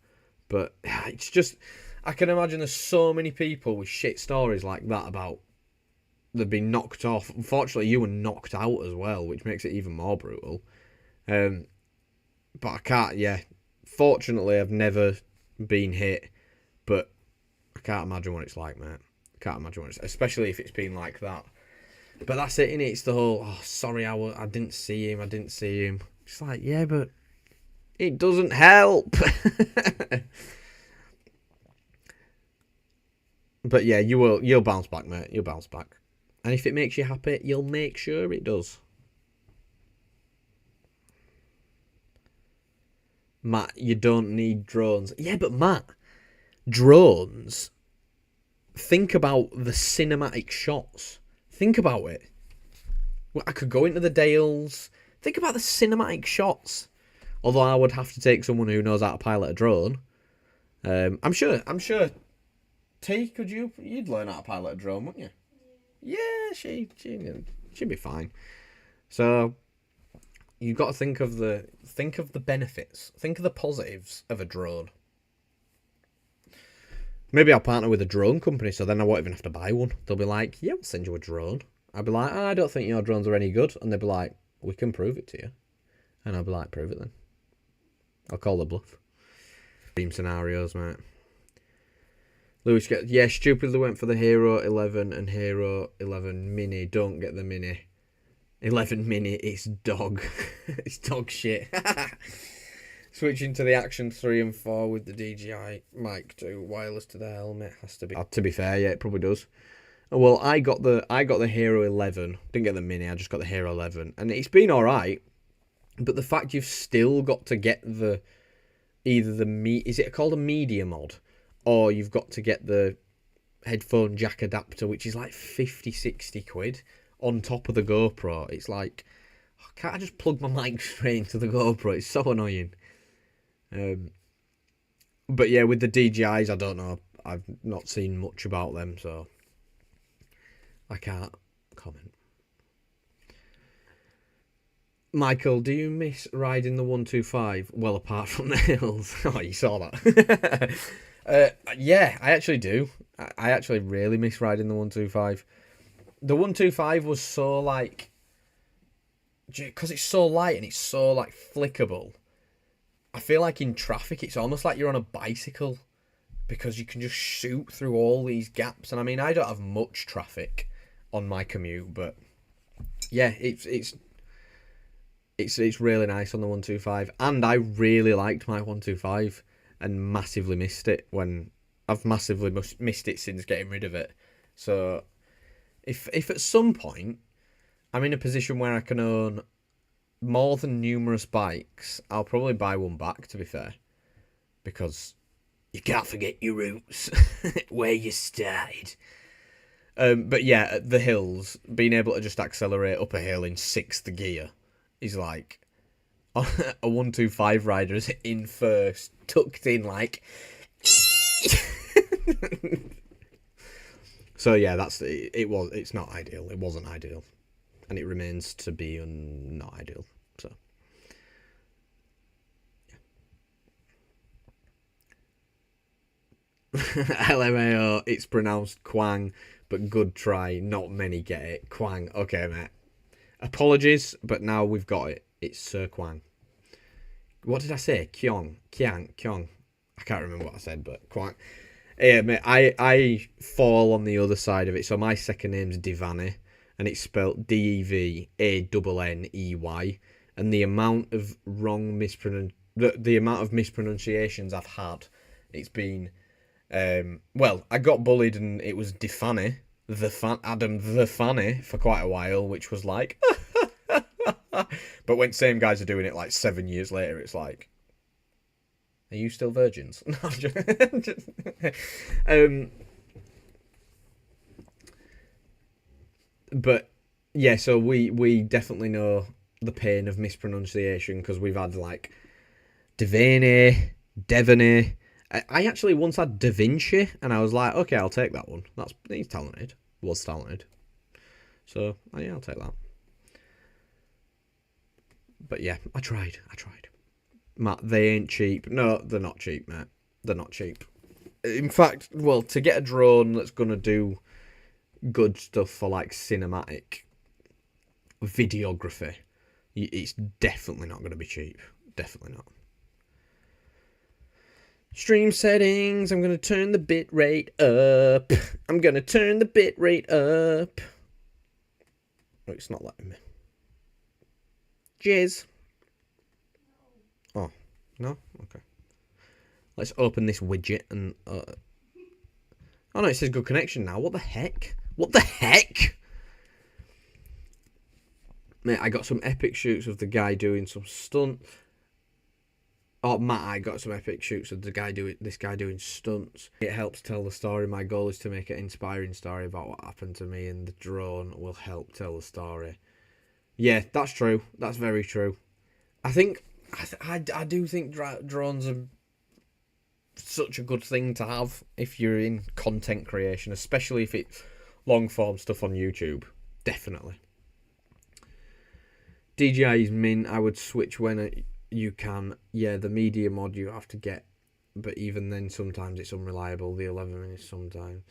But it's just, I can imagine there's so many people with shit stories like that about they've been knocked off. Unfortunately, you were knocked out as well, which makes it even more brutal. But I can't, yeah. Fortunately, I've never been hit, but I can't imagine what it's like, mate. I can't imagine what it's, especially if it's been like that. But that's it, innit? It's the whole, oh, sorry, I didn't see him. It's like, yeah, but it doesn't help. But yeah, you'll bounce back, mate. You'll bounce back. And if it makes you happy, you'll make sure it does. Matt, you don't need drones. Yeah, but Matt, drones, think about the cinematic shots. Think about it. I could go into the Dales. Think about the cinematic shots. Although I would have to take someone who knows how to pilot a drone. I'm sure. T, you'd learn how to pilot a drone, wouldn't you? Yeah, she'd be fine. So you've got to think of the benefits. Think of the positives of a drone. Maybe I'll partner with a drone company, so then I won't even have to buy one. They'll be like, yeah, we'll send you a drone. I'll be like, I don't think your drones are any good. And they'll be like, we can prove it to you. And I'll be like, prove it then. I'll call the bluff. Dream scenarios, mate. Lewis stupidly went for the Hero 11 and Hero 11 Mini. Don't get the Mini. 11 Mini, it's dog. It's dog shit. Switching to the Action 3 and 4 with the DJI Mic 2 wireless to the helmet has to be. To be fair, yeah, it probably does. Well, I got the Hero 11. Didn't get the Mini. I just got the Hero 11, and it's been all right. But the fact you've still got to get is it called a media mod, or you've got to get the headphone jack adapter, which is like 50-60 quid on top of the GoPro. It's like, can't I just plug my mic straight into the GoPro? It's so annoying. But yeah, with the DJIs, I don't know. I've not seen much about them, so I can't comment. Michael, do you miss riding the 125? Well, apart from the hills. Oh, you saw that. Yeah, I actually do. I actually really miss riding the 125. The 125 was so like, because it's so light and it's so like flickable. I feel like in traffic, it's almost like you're on a bicycle because you can just shoot through all these gaps. And I mean, I don't have much traffic on my commute, but yeah, it's really nice on the 125. And I really liked my 125 and massively missed it when I've massively missed it since getting rid of it. So if at some point I'm in a position where I can own more than numerous bikes, I'll probably buy one back, to be fair. Because you can't forget your roots, where you started. But yeah, the hills, being able to just accelerate up a hill in 6th gear is like a 125 rider is in first, tucked in like. So yeah, it's not ideal. It wasn't ideal. And it remains to be not ideal. So, yeah. LMAO, it's pronounced Quang, but good try. Not many get it. Quang. Okay, mate. Apologies, but now we've got it. It's Sir Quang. What did I say? Kyong. I can't remember what I said, but Quang. Yeah, mate, I fall on the other side of it. So my second name's Devanney, and it's spelled Devanney. And the amount of the amount of mispronunciations I've had, it's been well, I got bullied and it was Defanny, Adam the Fanny for quite a while, which was like but when same guys are doing it like 7 years later, it's like, are you still virgins? No, I'm just but yeah, so we definitely know the pain of mispronunciation because we've had like Devaney, Devony. I actually once had Da Vinci, and I was like, okay, I'll take that one. He's talented. Was talented. So yeah, I'll take that. But yeah, I tried. Matt, they ain't cheap. No, they're not cheap, mate. They're not cheap. In fact, well, to get a drone that's gonna do good stuff for like cinematic videography, it's definitely not gonna be cheap. Definitely not. Stream settings. I'm going to turn the bit rate up. Oh, it's not letting me. Jizz. Oh, no? Okay. Let's open this widget and... oh, no, it says good connection now. What the heck? Mate, I got some epic shoots of the guy doing some stunt... Oh, Matt, I got some epic shoots of this guy doing stunts. It helps tell the story. My goal is to make an inspiring story about what happened to me, and the drone will help tell the story. Yeah, that's true. That's very true. I think I do think drones are such a good thing to have if you're in content creation, especially if it's long form stuff on YouTube. Definitely. DJI is mint. I would switch when you can. Yeah, the media mod you have to get, but even then sometimes it's unreliable. The 11 minutes sometimes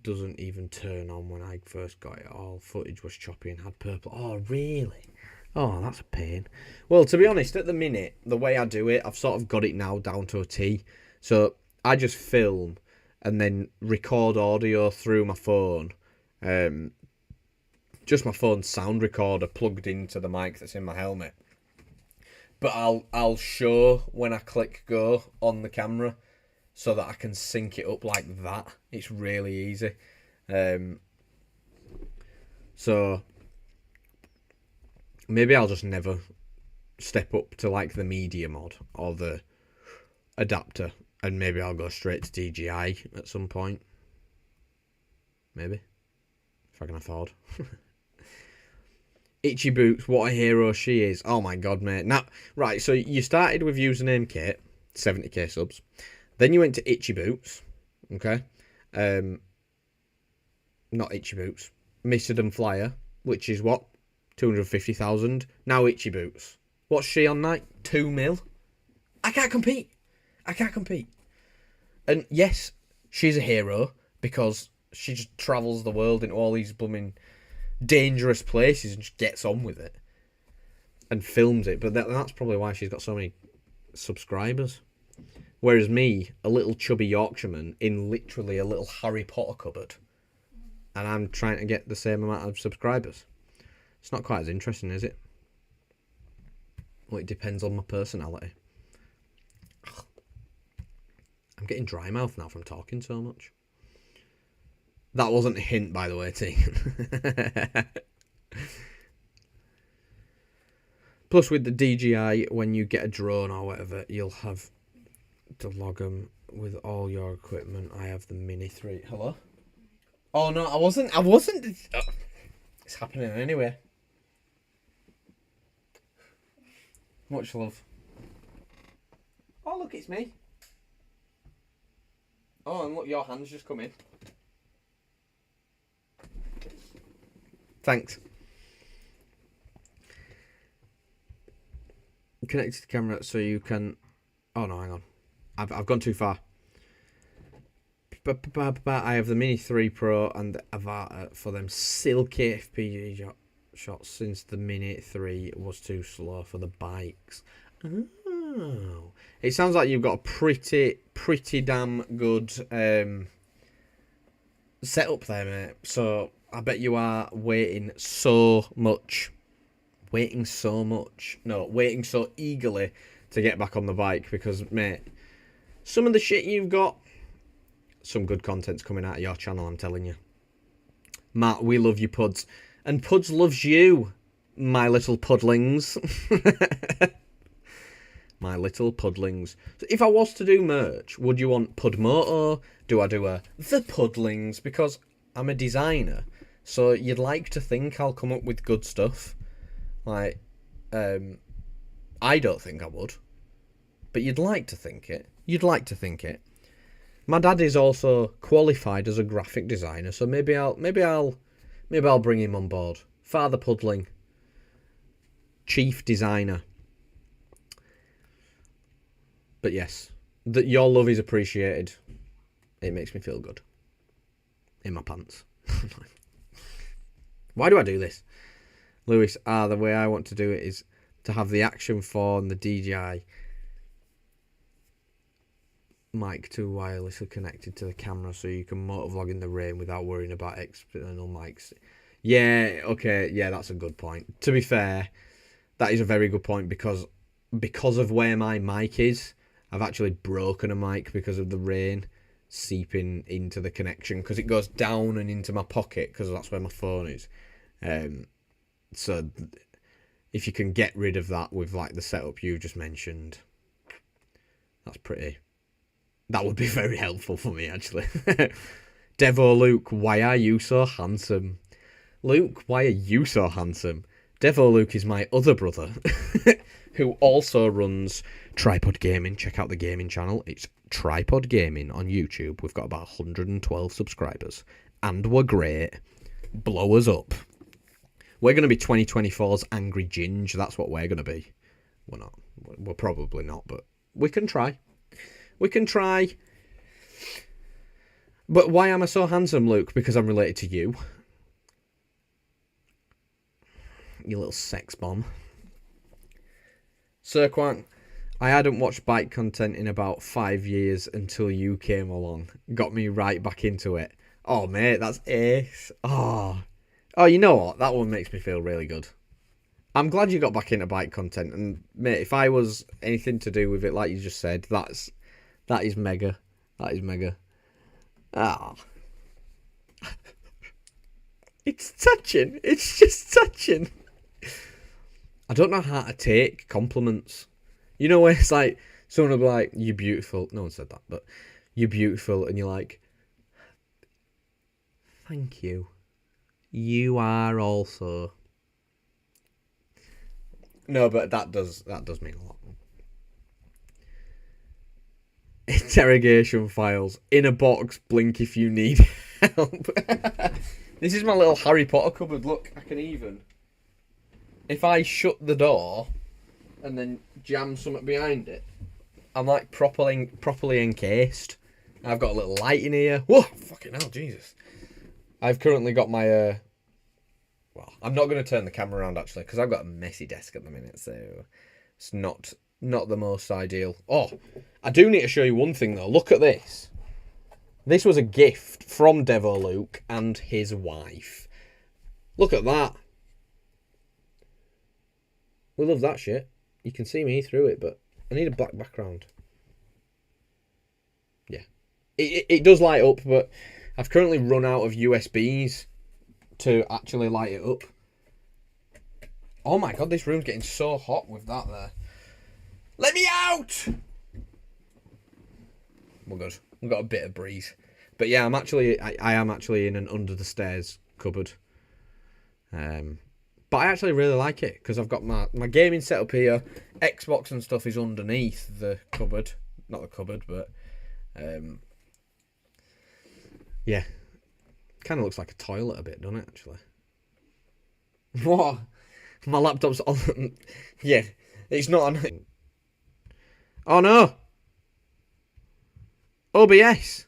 doesn't even turn on when I first got it. All footage was choppy and had purple. Oh, really? Oh, that's a pain. Well, to be honest, at the minute, the way I do it, I've sort of got it now down to a T. So I just film and then record audio through my phone. Just my phone's sound recorder plugged into the mic that's in my helmet. But I'll show when I click go on the camera so that I can sync it up like that. It's really easy. So maybe I'll just never step up to like the media mod or the adapter, and maybe I'll go straight to DJI at some point. Maybe. If I can afford. Itchy Boots, what a hero she is. Oh my god, mate. Now, right, so you started with username Kate, 70k subs. Then you went to Itchy Boots, okay? Not Itchy Boots. Mr. Flyer, which is what? 250,000. Now Itchy Boots. What's she on like? 2 mil? I can't compete. And yes, she's a hero because she just travels the world into all these blooming dangerous places and just gets on with it and films it. But that's probably why she's got so many subscribers. Whereas me, a little chubby Yorkshireman in literally a little Harry Potter cupboard, and I'm trying to get the same amount of subscribers. It's not quite as interesting, is it? Well, it depends on my personality. I'm getting dry mouth now from talking so much. That wasn't a hint, by the way, T. Plus, with the DJI, when you get a drone or whatever, you'll have to log them with all your equipment. I have the Mini 3. Hello? Oh, no, I wasn't. Oh, it's happening anyway. Much love. Oh, look, it's me. Oh, and look, your hand's just come in. Thanks. Connect to the camera so you can... Oh, no, hang on. I've gone too far. I have the Mini 3 Pro and the Avata for them silky FPG shots since the Mini 3 was too slow for the bikes. Oh. It sounds like you've got a pretty damn good setup there, mate. So I bet you are waiting so eagerly to get back on the bike because, mate, some of the shit you've got, some good content's coming out of your channel, I'm telling you. Matt, we love you, Puds. And Puds loves you, my little pudlings. My little pudlings. So if I was to do merch, would you want Pudmoto? Do I do a The Pudlings? Because I'm a designer, so you'd like to think I'll come up with good stuff. Like, I don't think I would, but you'd like to think it. You'd like to think it. My dad is also qualified as a graphic designer, so maybe I'll bring him on board. Father Pudling, chief designer. But yes, that your love is appreciated. It makes me feel good. In my pants. Why do I do this? Lewis, the way I want to do it is to have the Action 4 and the DJI mic to wirelessly connected to the camera so you can motovlog in the rain without worrying about external mics. Yeah, okay, yeah, that's a good point. To be fair, that is a very good point because of where my mic is, I've actually broken a mic because of the rain seeping into the connection because it goes down and into my pocket because that's where my phone is. So if you can get rid of that with like the setup you just mentioned, that would be very helpful for me actually. Devo Luke, why are you so handsome? Luke, why are you so handsome? Devo Luke is my other brother who also runs Tripod Gaming. Check out the gaming channel. It's Tripod Gaming on YouTube. We've got about 112 subscribers and we're great. Blow us up. We're going to be 2024's Angry Ginge. That's what we're going to be. We're not. We're probably not, but we can try. We can try. But why am I so handsome, Luke? Because I'm related to you. You little sex bomb. Sir Quang, I hadn't watched bike content in about 5 years until you came along. Got me right back into it. Oh, mate, that's ace. Oh, you know what? That one makes me feel really good. I'm glad you got back into bike content. And, mate, if I was anything to do with it, like you just said, that is mega. That is mega. Ah. It's touching. It's just touching. I don't know how to take compliments. You know, where it's like, someone will be like, you're beautiful. No one said that, but you're beautiful. And you're like, thank you. You are also. No, but that does mean a lot. Interrogation files. In a box, blink if you need help. This is my little Harry Potter cupboard. Look, I can even. If I shut the door and then jam something behind it, I'm like properly encased. I've got a little light in here. Whoa, fucking hell, Jesus. I've currently got my, well, I'm not going to turn the camera around actually because I've got a messy desk at the minute, so it's not the most ideal. Oh, I do need to show you one thing though. Look at this. This was a gift from Devo Luke and his wife. Look at that. We love that shit. You can see me through it, but I need a black background. Yeah. It does light up, but I've currently run out of USBs to actually light it up. Oh my god, this room's getting so hot with that there. Let me out! We're good. We've got a bit of breeze. But yeah, I am actually in an under the stairs cupboard. But I actually really like it because I've got my gaming setup here. Xbox and stuff is underneath the cupboard. Not the cupboard, but yeah. Kind of looks like a toilet a bit, doesn't it, actually? What? My laptop's on. Yeah, it's not on. Oh no! OBS!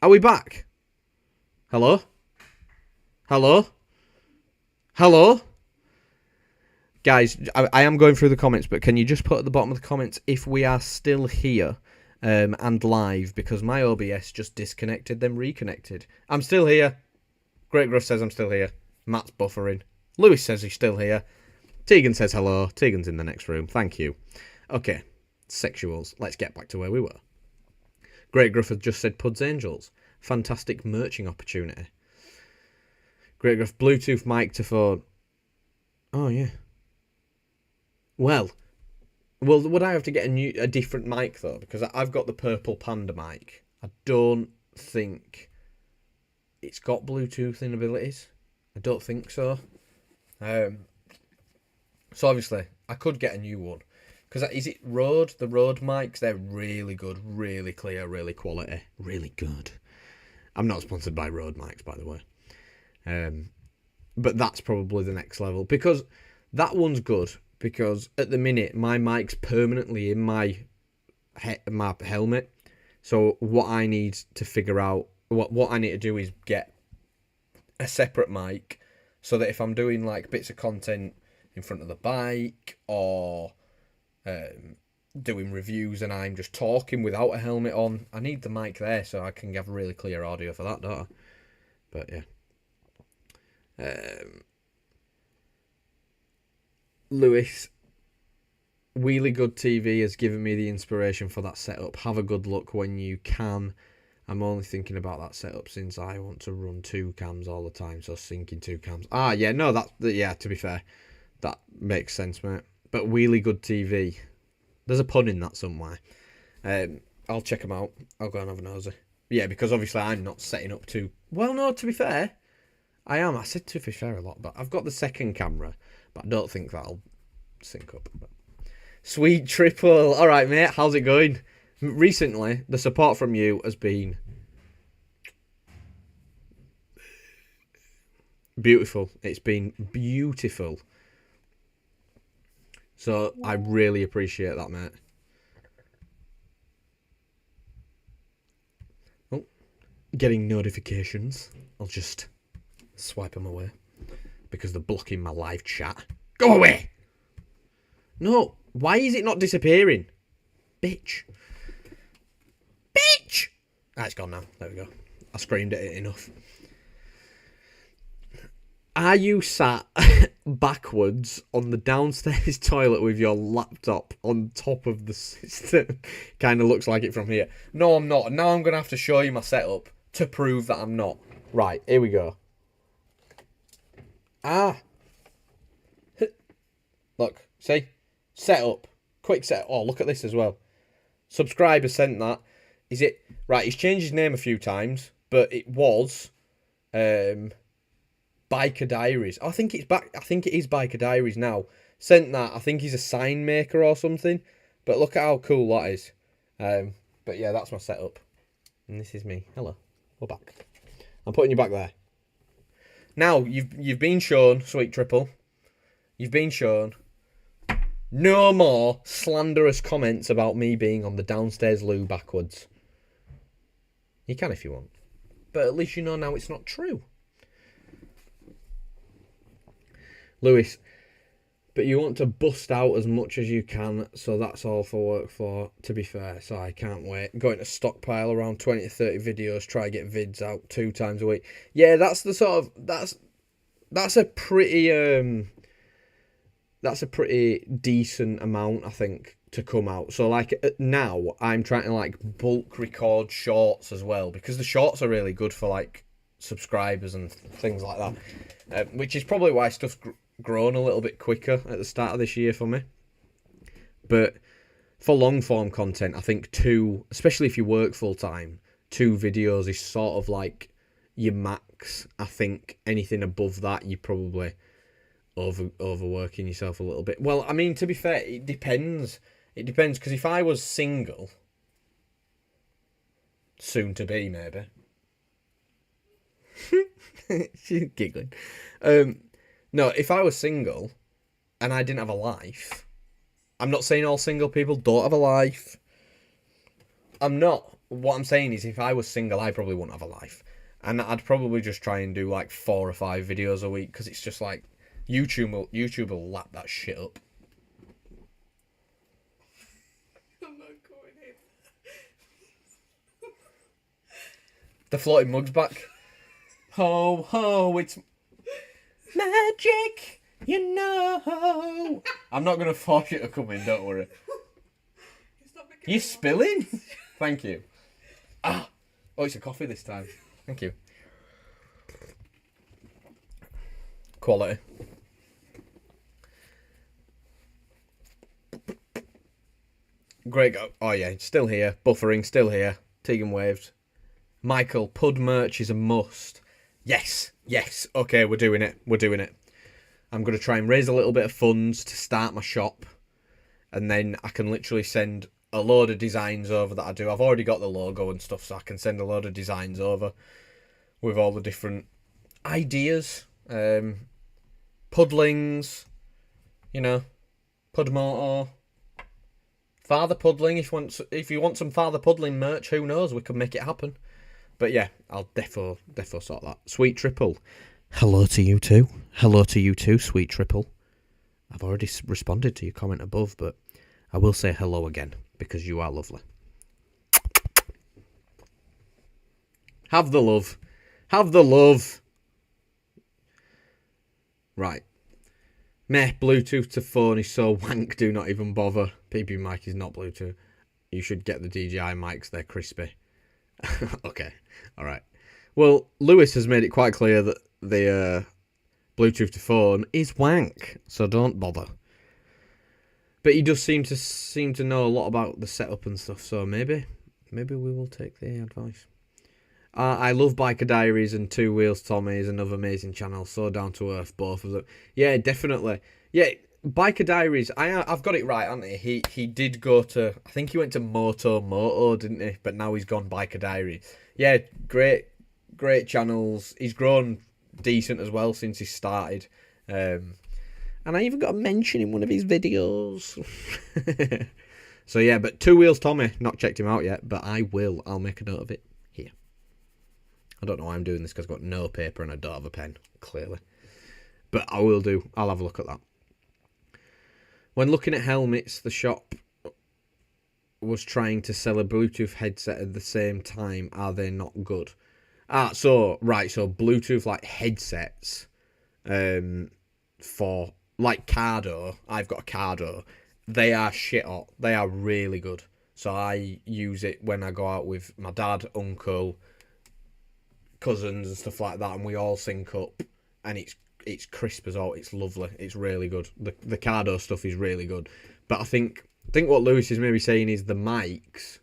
Are we back? Hello? Hello? Hello? Guys, I am going through the comments, but can you just put at the bottom of the comments if we are still here and live, because my OBS just disconnected, then reconnected. I'm still here. Great Gruff says I'm still here. Matt's buffering. Lewis says he's still here. Tegan says hello. Tegan's in the next room. Thank you. Okay. Sexuals. Let's get back to where we were. Great Gruff has just said Puds Angels. Fantastic merching opportunity. Great Gruff. Bluetooth mic to phone. Oh, yeah. Well, would I have to get a different mic, though? Because I've got the Purple Panda mic. I don't think it's got Bluetooth abilities. I don't think so. So obviously, I could get a new one. Because is it Rode? The Rode mics, they're really good, really clear, really quality, really good. I'm not sponsored by Rode mics, by the way. But that's probably the next level. Because that one's good. Because at the minute, my mic's permanently in my helmet. So what I need to figure out, what I need to do is get a separate mic. So that if I'm doing like bits of content in front of the bike or doing reviews and I'm just talking without a helmet on, I need the mic there so I can have really clear audio for that, don't I? But yeah. Lewis, Wheelie Good TV has given me the inspiration for that setup. Have a good look when you can. I'm only thinking about that setup since I want to run 2 cams all the time, so syncing 2 cams. Ah, yeah, no, yeah, to be fair, that makes sense, mate. But Wheelie Good TV, there's a pun in that somewhere. I'll check them out. I'll go and have a nosy. Yeah, because obviously I'm not setting up to... Well, no, to be fair, I am. I said to be fair a lot, but I've got the second camera, but I don't think that'll sync up. But... Sweet Triple. All right, mate, how's it going? Recently, the support from you has been beautiful. It's been beautiful. So I really appreciate that, mate. Oh, getting notifications. I'll just swipe them away because they're blocking my live chat. Go away! No, why is it not disappearing? Bitch. Bitch! Ah, it's gone now. There we go. I screamed at it enough. Are you sat backwards on the downstairs toilet with your laptop on top of the system? Kind of looks like it from here. No, I'm not. Now I'm going to have to show you my setup to prove that I'm not. Right, here we go. Ah. Look, see? Setup. Quick set. Oh, look at this as well. Subscriber sent that. Is it... Right, he's changed his name a few times, but it was... Biker Diaries. I think it's back. I think it is Biker Diaries now. Sent that. I think he's a sign maker or something. But look at how cool that is. But yeah, that's my setup. And this is me. Hello. We're back. I'm putting you back there. Now you've been shown, Sweet Triple. You've been shown. No more slanderous comments about me being on the downstairs loo backwards. You can if you want. But at least you know now it's not true. Lewis, but you want to bust out as much as you can, so that's all for work for, to be fair, so I can't wait. Going to stockpile around 20 to 30 videos, try to get vids out 2 times a week. Yeah, that's the sort of, that's a pretty decent amount, I think, to come out. So, like, now, I'm trying to, like, bulk record shorts as well, because the shorts are really good for, like, subscribers and things like that, which is probably why stuff's grown a little bit quicker at the start of this year for me. But for long form content, I think 2, especially if you work full time, 2 videos is sort of like your max. I think anything above that, you're probably overworking yourself a little bit. Well, I mean, to be fair, it depends. It depends, because if I was single, soon to be maybe. She's giggling. No, if I was single and I didn't have a life, I'm not saying all single people don't have a life. I'm not. what I'm saying is, if I was single, I probably wouldn't have a life, and I'd probably just try and do like 4 or 5 videos a week because it's just like YouTube will lap that shit up. I'm not going in. The floating mug's back. Ho ho, it's magic, you know. I'm not gonna force you to come in. Don't worry. It's not making You me spilling? Thank you. Oh, it's a coffee this time. Thank you. Quality. Great go. Oh yeah, it's still here. Buffering, still here. Tegan waved. Michael, Pud merch is a must. Yes. Okay, we're doing it. I'm going to try and raise a little bit of funds to start my shop. And then I can literally send a load of designs over that I do. I've already got the logo and stuff, so I can send a load of designs over with all the different ideas. Pudlings, Pudmoto. Father Puddling, if you want some Father Puddling merch, who knows, we could make it happen. But yeah, I'll defo sort that. Sweet Triple. Hello to you too. Hello to you too, Sweet Triple. I've already responded to your comment above, but I will say hello again, because you are lovely. Have the love. Have the love. Right. Meh, Bluetooth to phone is so wank, do not even bother. PB mic is not Bluetooth. You should get the DJI mics, they're crispy. Okay, alright. Well, Lewis has made it quite clear that the Bluetooth to phone is wank, so don't bother. But he does seem to know a lot about the setup and stuff, so maybe we will take the advice. I love Biker Diaries and Two Wheels Tommy is another amazing channel. So down to earth, both of them. Yeah, definitely. Yeah, Biker Diaries. I've got it right, haven't I? He did go to. I think he went to Moto, didn't he? But now he's gone Biker Diaries. Yeah, great channels. He's grown decent as well since he started. And I even got a mention in one of his videos. So yeah, but Two Wheels Tommy, not checked him out yet, but I will. I'll make a note of it here. I don't know why I'm doing this because I've got no paper and I don't have a pen, clearly. But I will do. I'll have a look at that. When looking at helmets, the shop was trying to sell a Bluetooth headset at the same time. Are they not good? So Bluetooth like headsets for like Cardo. I've got a Cardo. They are shit hot. They are really good. So I use it when I go out with my dad, uncle, cousins and stuff like that, and we all sync up, and it's crisp as all. It's lovely. It's really good. The Cardo stuff is really good. But I think what Lewis is maybe saying is the mics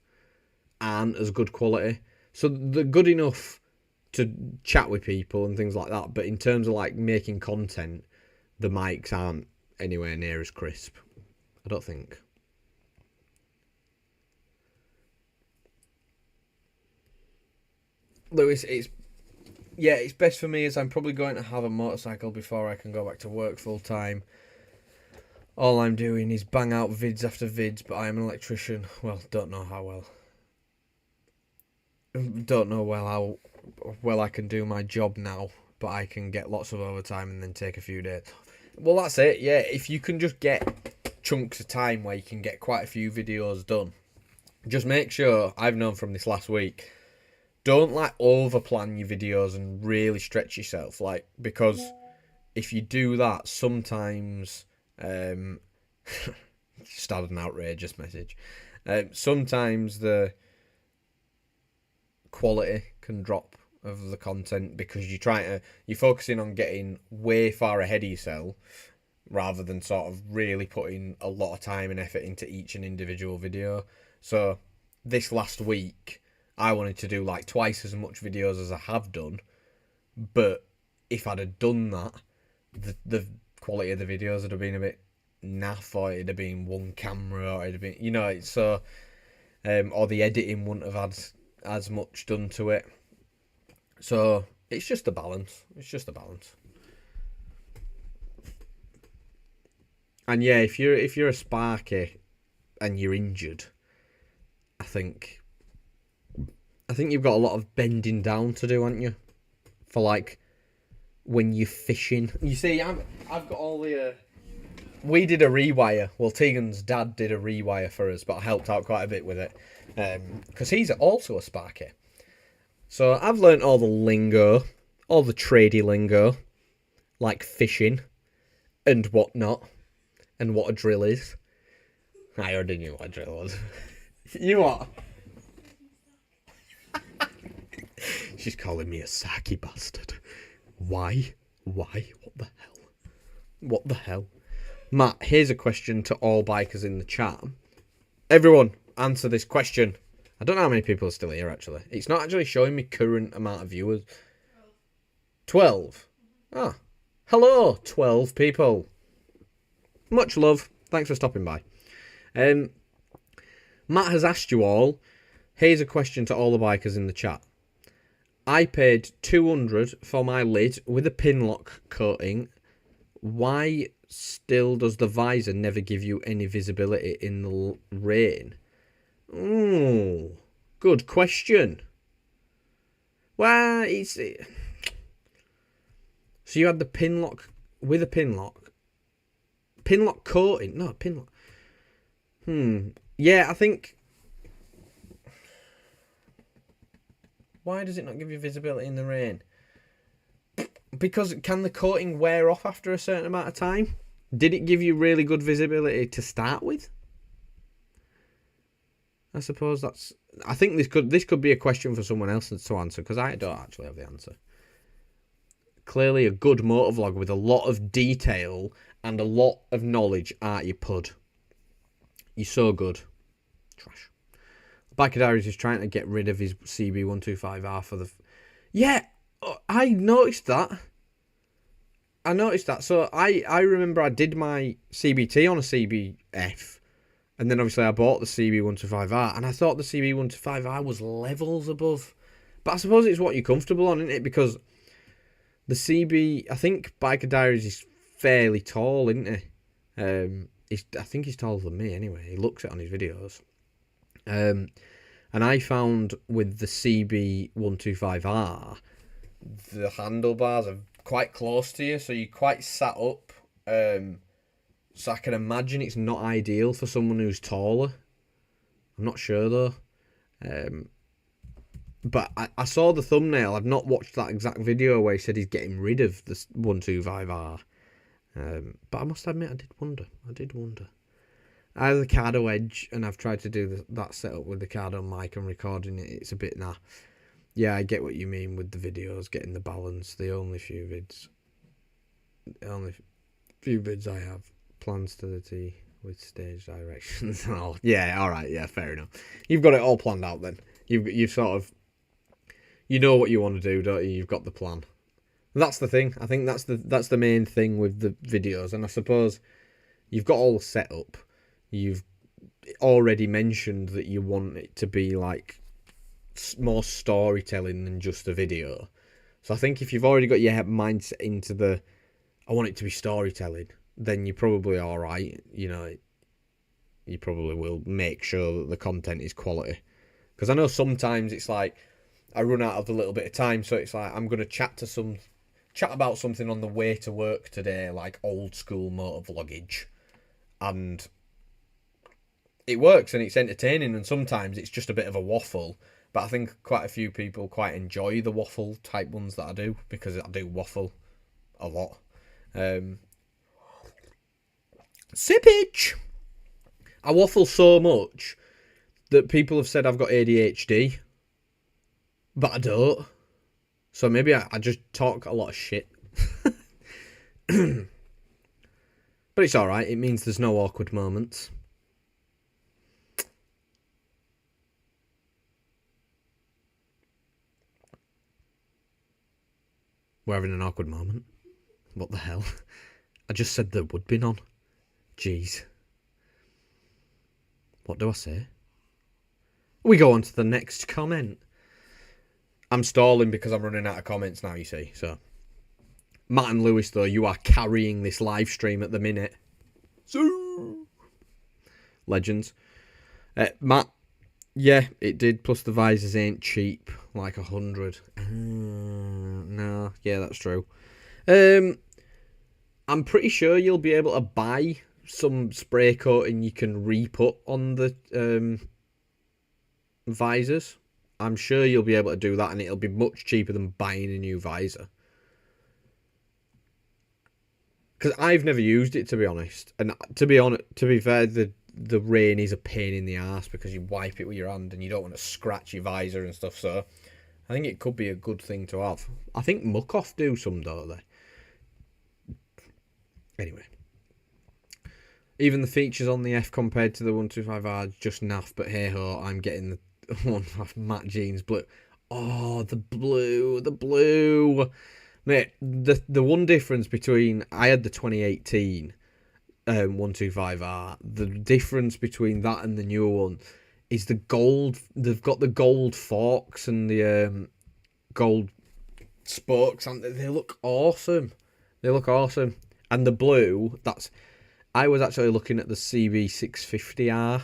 aren't as good quality. So they're good enough to chat with people and things like that, but in terms of like making content, the mics aren't anywhere near as crisp, I don't think. Lewis, it's best for me as I'm probably going to have a motorcycle before I can go back to work full time. All I'm doing is bang out vids after vids, but I'm an electrician. Well, don't know how well I can do my job now, but I can get lots of overtime and then take a few days. Well, that's it, yeah. If you can just get chunks of time where you can get quite a few videos done, just make sure, I've known from this last week, don't like overplan your videos and really stretch yourself, like, because if you do that, sometimes started an outrageous message. Sometimes the quality can drop of the content because you're focusing on getting way far ahead of yourself rather than sort of really putting a lot of time and effort into each and individual video. So this last week I wanted to do like twice as much videos as I have done, but if I'd have done that, the quality of the videos would have been a bit naff, or it'd have been one camera, or it'd have been, so or the editing wouldn't have had as much done to it. So it's just a balance. And yeah, if you're a Sparky and you're injured, I think I think you've got a lot of bending down to do, haven't you? For like when you're fishing. You see, I've got all the. We did a rewire. Well, Tegan's dad did a rewire for us, but I helped out quite a bit with it because he's also a sparky. So I've learnt all the lingo, all the tradey lingo, like fishing and whatnot, and what a drill is. I already knew what a drill was. You what? She's calling me a sacky bastard. Why? Why? What the hell? What the hell? Matt, here's a question to all bikers in the chat. Everyone, answer this question. I don't know how many people are still here, actually. It's not actually showing me current amount of viewers. 12? Ah. Hello, 12 people. Much love. Thanks for stopping by. Matt has asked you all. Here's a question to all the bikers in the chat. I paid 200 for my lid with a pin lock coating. Why still does the visor never give you any visibility in the rain? Ooh, good question. Well, it's... So you had the pin lock with a pin lock. Pin lock coating? No, pin lock. Yeah, I think... Why does it not give you visibility in the rain? Because can the coating wear off after a certain amount of time? Did it give you really good visibility to start with? I suppose that's... I think this could be a question for someone else to answer, because I don't actually have the answer. Clearly a good motovlog with a lot of detail and a lot of knowledge, aren't you, Pud? You're so good. Trash. Biker Diaries is trying to get rid of his CB125R for the... Yeah, I noticed that. So I remember I did my CBT on a CBF. And then obviously I bought the CB125R. And I thought the CB125R was levels above. But I suppose it's what you're comfortable on, isn't it? Because the CB... I think Biker Diaries is fairly tall, isn't he? I think he's taller than me anyway. He looks it on his videos. And I found with the CB125R, the handlebars are quite close to you, so you're quite sat up. So I can imagine it's not ideal for someone who's taller. I'm not sure though. But I saw the thumbnail. I've not watched that exact video where he said he's getting rid of the 125R. But I must admit, I did wonder. I have the Cardo Edge, and I've tried to do that setup with the Cardo mic and recording it. It's a bit nah. Yeah, I get what you mean with the videos, getting the balance. The only few vids I have. Plans to the T with stage directions and all. Yeah, alright, yeah, fair enough. You've got it all planned out then. You've sort of... You know what you want to do, don't you? You've got the plan. That's the thing. I think that's the main thing with the videos. And I suppose you've got all the setup. You've already mentioned that you want it to be like more storytelling than just a video. So I think if you've already got your mindset into the, I want it to be storytelling, then you're probably all right. You know, you probably will make sure that the content is quality. Because I know sometimes it's like I run out of a little bit of time, so it's like I'm going to chat about something on the way to work today, like old school motor vloggage, and it works and it's entertaining, and sometimes it's just a bit of a waffle. But I think quite a few people quite enjoy the waffle type ones that I do, because I do waffle a lot. Sippage! I waffle so much that people have said I've got ADHD, but I don't. So maybe I just talk a lot of shit. But it's alright, it means there's no awkward moments. We're having an awkward moment. What the hell? I just said there would be none. Jeez. What do I say? We go on to the next comment. I'm stalling because I'm running out of comments now, you see. So, Matt and Lewis, though, you are carrying this live stream at the minute. So, legends. Matt, Yeah, it did. Plus the visors ain't cheap, like 100. No, yeah, that's true. Um, I'm pretty sure you'll be able to buy some spray coating you can re-put on the visors. I'm sure you'll be able to do that, and it'll be much cheaper than buying a new visor. Because I've never used it, to be honest. And to be fair, the rain is a pain in the ass because you wipe it with your hand and you don't want to scratch your visor and stuff. So I think it could be a good thing to have. I think Muck Off do some, don't they? Anyway, even the features on the F compared to the 125R just naff. But hey ho, I'm getting the one off Matt Jeans blue. Oh, the blue, mate. The one difference between I had the 2018 125R. The difference between that and the newer one is the gold. They've got the gold forks and the gold spokes, and they look awesome. They look awesome. And the blue, that's I was actually looking at the CB650R,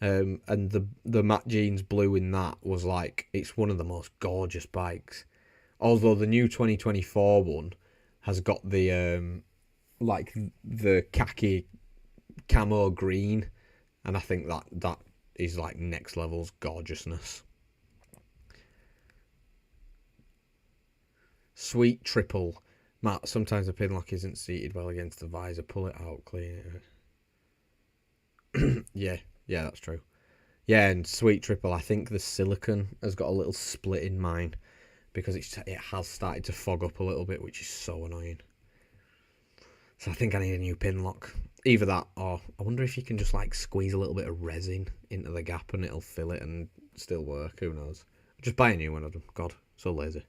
and the Matt Jeans blue in that was like it's one of the most gorgeous bikes. Although the new 2024 one has got the like the khaki camo green, and I think that is like next level's gorgeousness. Sweet triple. Matt, sometimes the pin lock isn't seated well against the visor. Pull it out, clean it. Yeah, that's true. Yeah, and sweet triple. I think the silicon has got a little split in mine because it has started to fog up a little bit, which is so annoying. So I think I need a new pin lock. Either that, or I wonder if you can just like squeeze a little bit of resin into the gap and it'll fill it and still work. Who knows? Just buy a new one of them. God, so lazy,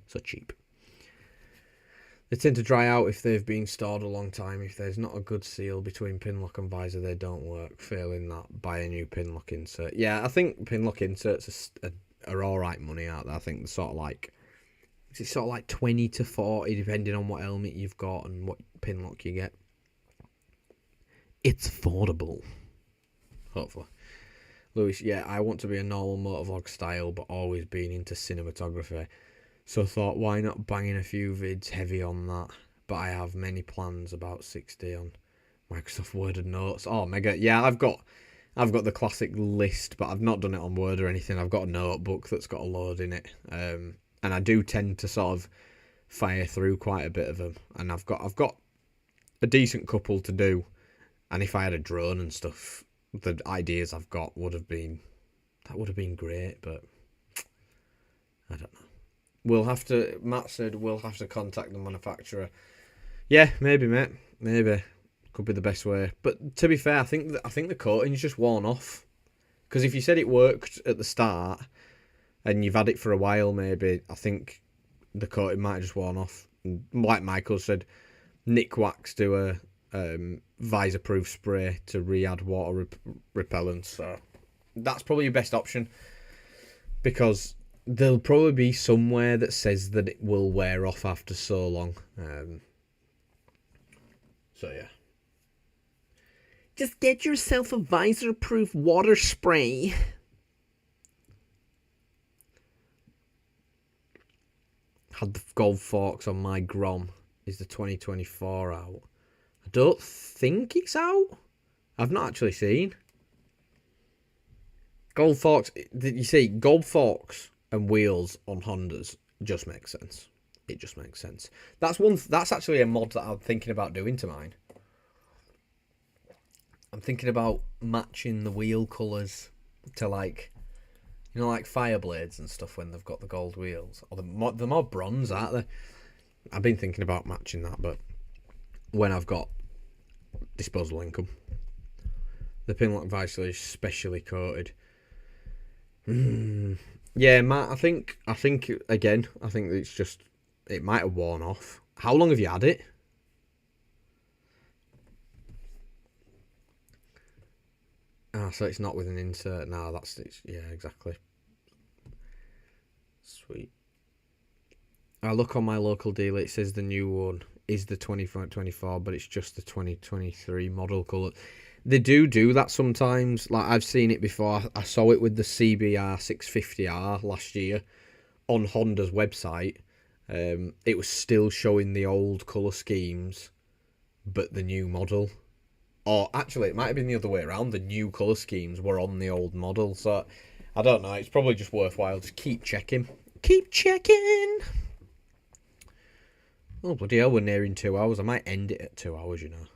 so cheap. They tend to dry out if they've been stored a long time. If there's not a good seal between pin lock and visor, they don't work. Failing that, buy a new pin lock insert. Yeah, I think pin lock inserts are all right money out there. I think they're sort of like, it's sort of like 20 to 40 depending on what helmet you've got and what pin lock you get. It's affordable. Hopefully. Lewis, yeah, I want to be a normal motovlog style, but always being into cinematography. So thought, why not banging a few vids heavy on that? But I have many plans, about 60 on Microsoft Word and Notes. Oh, mega. Yeah, I've got the classic list, but I've not done it on Word or anything. I've got a notebook that's got a load in it. And I do tend to sort of fire through quite a bit of them. And I've got a decent couple to do. And if I had a drone and stuff, the ideas I've got would have been great, but I don't know. Matt said we'll have to contact the manufacturer. Yeah, maybe, mate. Maybe. Could be the best way. But to be fair, I think the coating's just worn off. Because if you said it worked at the start and you've had it for a while, maybe, I think the coating might have just worn off. And like Michael said, Nick Wax do a visor-proof spray to re-add water repellent. So that's probably your best option. Because there'll probably be somewhere that says that it will wear off after so long. So yeah. Just get yourself a visor-proof water spray. Had the gold forks on my Grom. Is the 2024 out? I don't think it's out. I've not actually seen. Gold forks. You see, gold forks and wheels on Hondas just makes sense. It just makes sense. That's actually a mod that I'm thinking about doing to mine. I'm thinking about matching the wheel colours to like Fireblades and stuff when they've got the gold wheels. Or they're more bronze, aren't they? I've been thinking about matching that, but when I've got disposable income. The Pinlock visor is specially coated. Yeah, Matt, I think it's just, it might have worn off. How long have you had it? So it's not with an insert. No, yeah, exactly. Sweet. I look on my local dealer, it says the new one is the 2024, but it's just the 2023 model colour. They do that sometimes. Like, I've seen it before. I saw it with the CBR 650R last year on Honda's website. It was still showing the old colour schemes, but the new model. Or actually, it might have been the other way around. The new colour schemes were on the old model. So, I don't know. It's probably just worthwhile to keep checking. Keep checking! Oh, bloody hell, we're nearing 2 hours. I might end it at 2 hours, you know.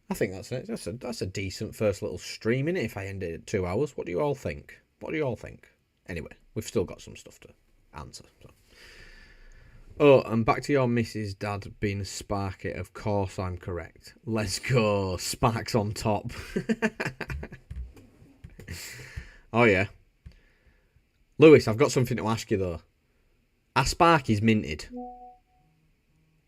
I think that's it. That's a decent first little stream, innit, if I end it at 2 hours. What do you all think? Anyway, we've still got some stuff to answer. So. Oh, and back to your Mrs. Dad being a Sparky. Of course I'm correct. Let's go. Sparks on top. Oh, yeah. Lewis, I've got something to ask you, though. Are Sparkies minted?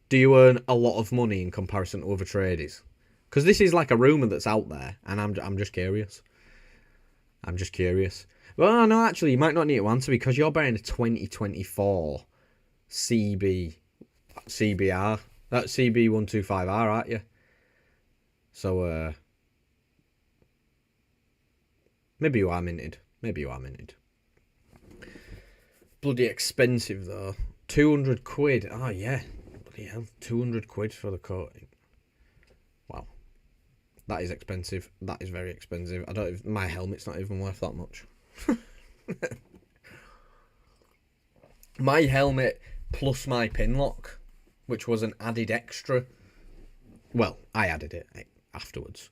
Do you earn a lot of money in comparison to other tradies? Because this is like a rumour that's out there, and I'm just curious. Well, no, actually, you might not need to answer because you're buying a 2024 CBR. That's CB125R, aren't you? So, maybe you are minted. Bloody expensive, though. 200 quid. Oh, yeah. Bloody hell. 200 quid for the coating. Wow. That is expensive. That is very expensive. My helmet's not even worth that much. My helmet plus my pin lock, which was an added extra. Well, I added it afterwards.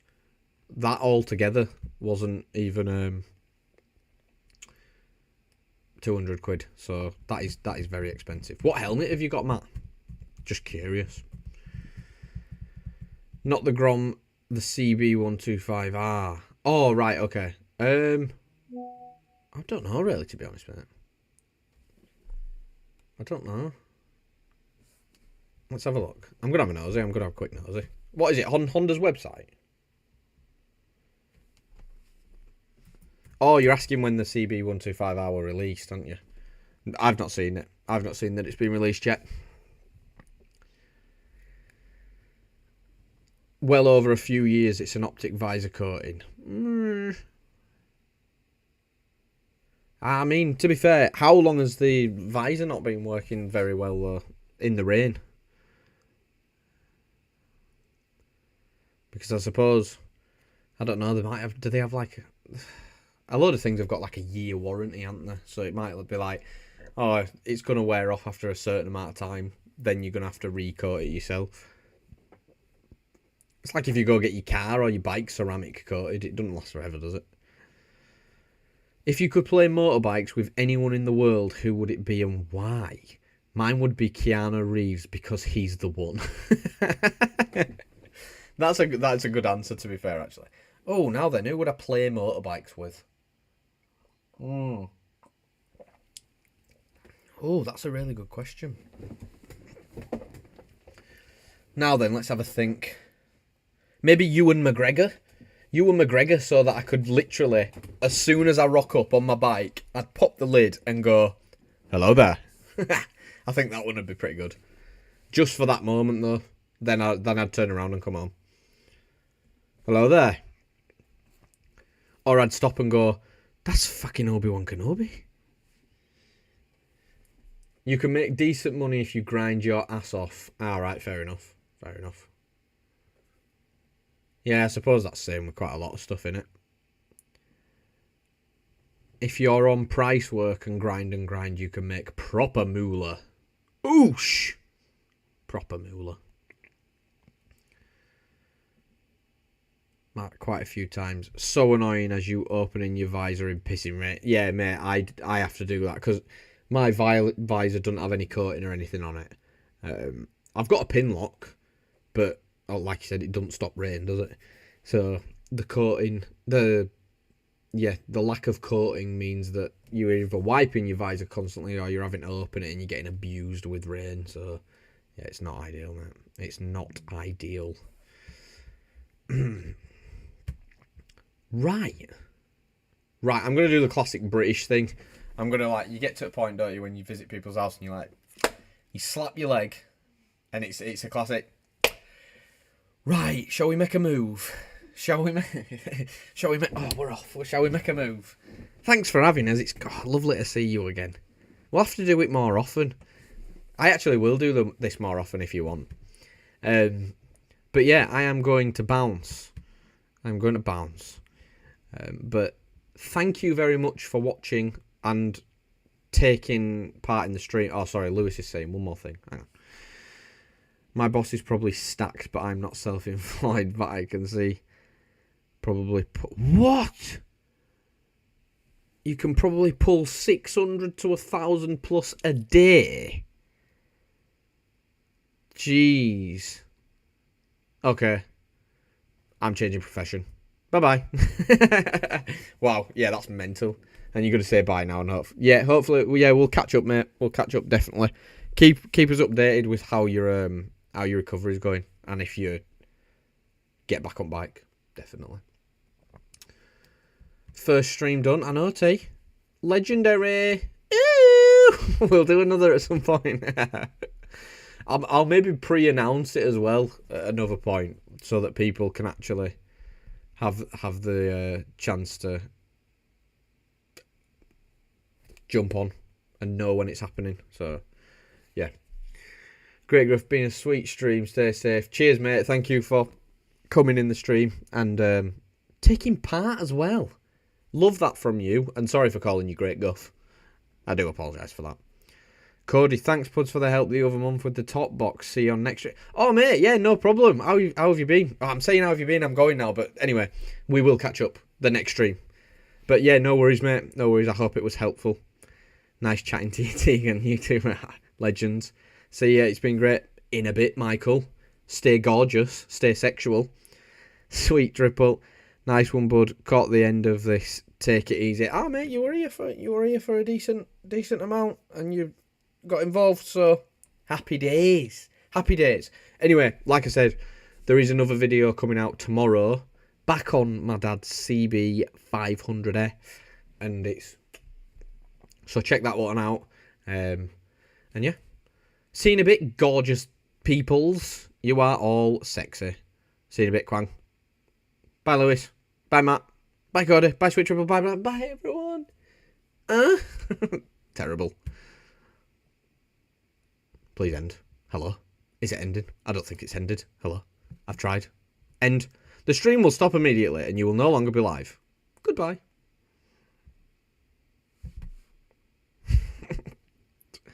That altogether wasn't even 200 quid. So that is very expensive. What helmet have you got, Matt? Just curious. Not the Grom, the CB125R. Oh, right, okay. I don't know, really, to be honest, mate. I don't know. Let's have a look. I'm going to have a nosy. I'm going to have a quick nosy. What is it, on Honda's website? Oh, you're asking when the CB125R were released, aren't you? I've not seen it. I've not seen that it's been released yet. Well over a few years, it's an optic visor coating. I mean, to be fair, how long has the visor not been working very well, though, in the rain? Because I suppose, I don't know, do they have like, a lot of things have got like a year warranty, haven't they? So it might be like, oh, it's going to wear off after a certain amount of time, then you're going to have to recoat it yourself. It's like if you go get your car or your bike ceramic coated, it doesn't last forever, does it? If you could play motorbikes with anyone in the world, who would it be and why? Mine would be Keanu Reeves because he's the one. That's a good answer, to be fair, actually. Oh, now then, who would I play motorbikes with? Oh, that's a really good question. Now then, let's have a think. Maybe Ewan McGregor, so that I could literally, as soon as I rock up on my bike, I'd pop the lid and go, hello there. I think that one would be pretty good. Just for that moment, though. Then I'd turn around and come on. Hello there. Or I'd stop and go, that's fucking Obi-Wan Kenobi. You can make decent money if you grind your ass off. Alright, fair enough. Yeah, I suppose that's the same with quite a lot of stuff in it. If you're on price work and grind, you can make proper moolah. Oosh! Proper moolah. Quite a few times. So annoying as you opening your visor in pissing rain. Yeah, mate, I have to do that because my visor doesn't have any coating or anything on it. I've got a pin lock, but like you said, it doesn't stop rain, does it? So the coating, the lack of coating means that you're either wiping your visor constantly or you're having to open it and you're getting abused with rain. So yeah, it's not ideal, mate. It's not ideal. Right, I'm going to do the classic British thing. I'm going to, you get to a point, don't you, when you visit people's house and you slap your leg, and it's a classic, right, shall we make a move? Shall we make? Shall we make? Oh, we're off. Shall we make a move? Thanks for having us. It's lovely to see you again. We'll have to do it more often. I actually will do this more often if you want. But yeah, I am going to bounce. I'm going to bounce. But thank you very much for watching and taking part in the stream. Oh, sorry, Lewis is saying one more thing. Hang on. My boss is probably stacked, but I'm not self-employed, but I can see. Probably what? You can probably pull 600 to 1,000 plus a day. Jeez. Okay. I'm changing profession. Bye-bye. Wow, yeah, that's mental. And you're going to say bye now, and hopefully, we'll catch up, mate. We'll catch up, definitely. Keep us updated with how your recovery is going, and if you get back on bike, definitely. First stream done, I know, T. Legendary. Ooh! We'll do another at some point. I'll maybe pre-announce it as well at another point, so that people can actually have the chance to jump on and know when it's happening. So, yeah. Great, Gruff. Been a sweet stream. Stay safe. Cheers, mate. Thank you for coming in the stream and taking part as well. Love that from you. And sorry for calling you Great Guff. I do apologise for that. Cody, thanks, Puds, for the help the other month with the top box. See you on next stream. Oh, mate, yeah, no problem. How have you been? Oh, I'm saying how have you been? I'm going now. But anyway, we will catch up the next stream. But yeah, no worries, mate. No worries. I hope it was helpful. Nice chatting to you, Tegan. You two legends. So yeah, it's been great. In a bit, Michael. Stay gorgeous. Stay sexual. Sweet triple. Nice one, bud. Caught the end of this. Take it easy. Oh, mate, you were here for a decent amount, and you got involved. So happy days. Happy days. Anyway, like I said, there is another video coming out tomorrow. Back on my dad's CB 500F, and it's so check that one out. And yeah. See you in a bit, gorgeous peoples. You are all sexy. See you in a bit, Quang. Bye, Lewis. Bye, Matt. Bye, Cody. Bye, Sweet Triple. Bye, bye, bye, everyone. Terrible. Please end. Hello. Is it ending? I don't think it's ended. Hello. I've tried. End. The stream will stop immediately and you will no longer be live. Goodbye.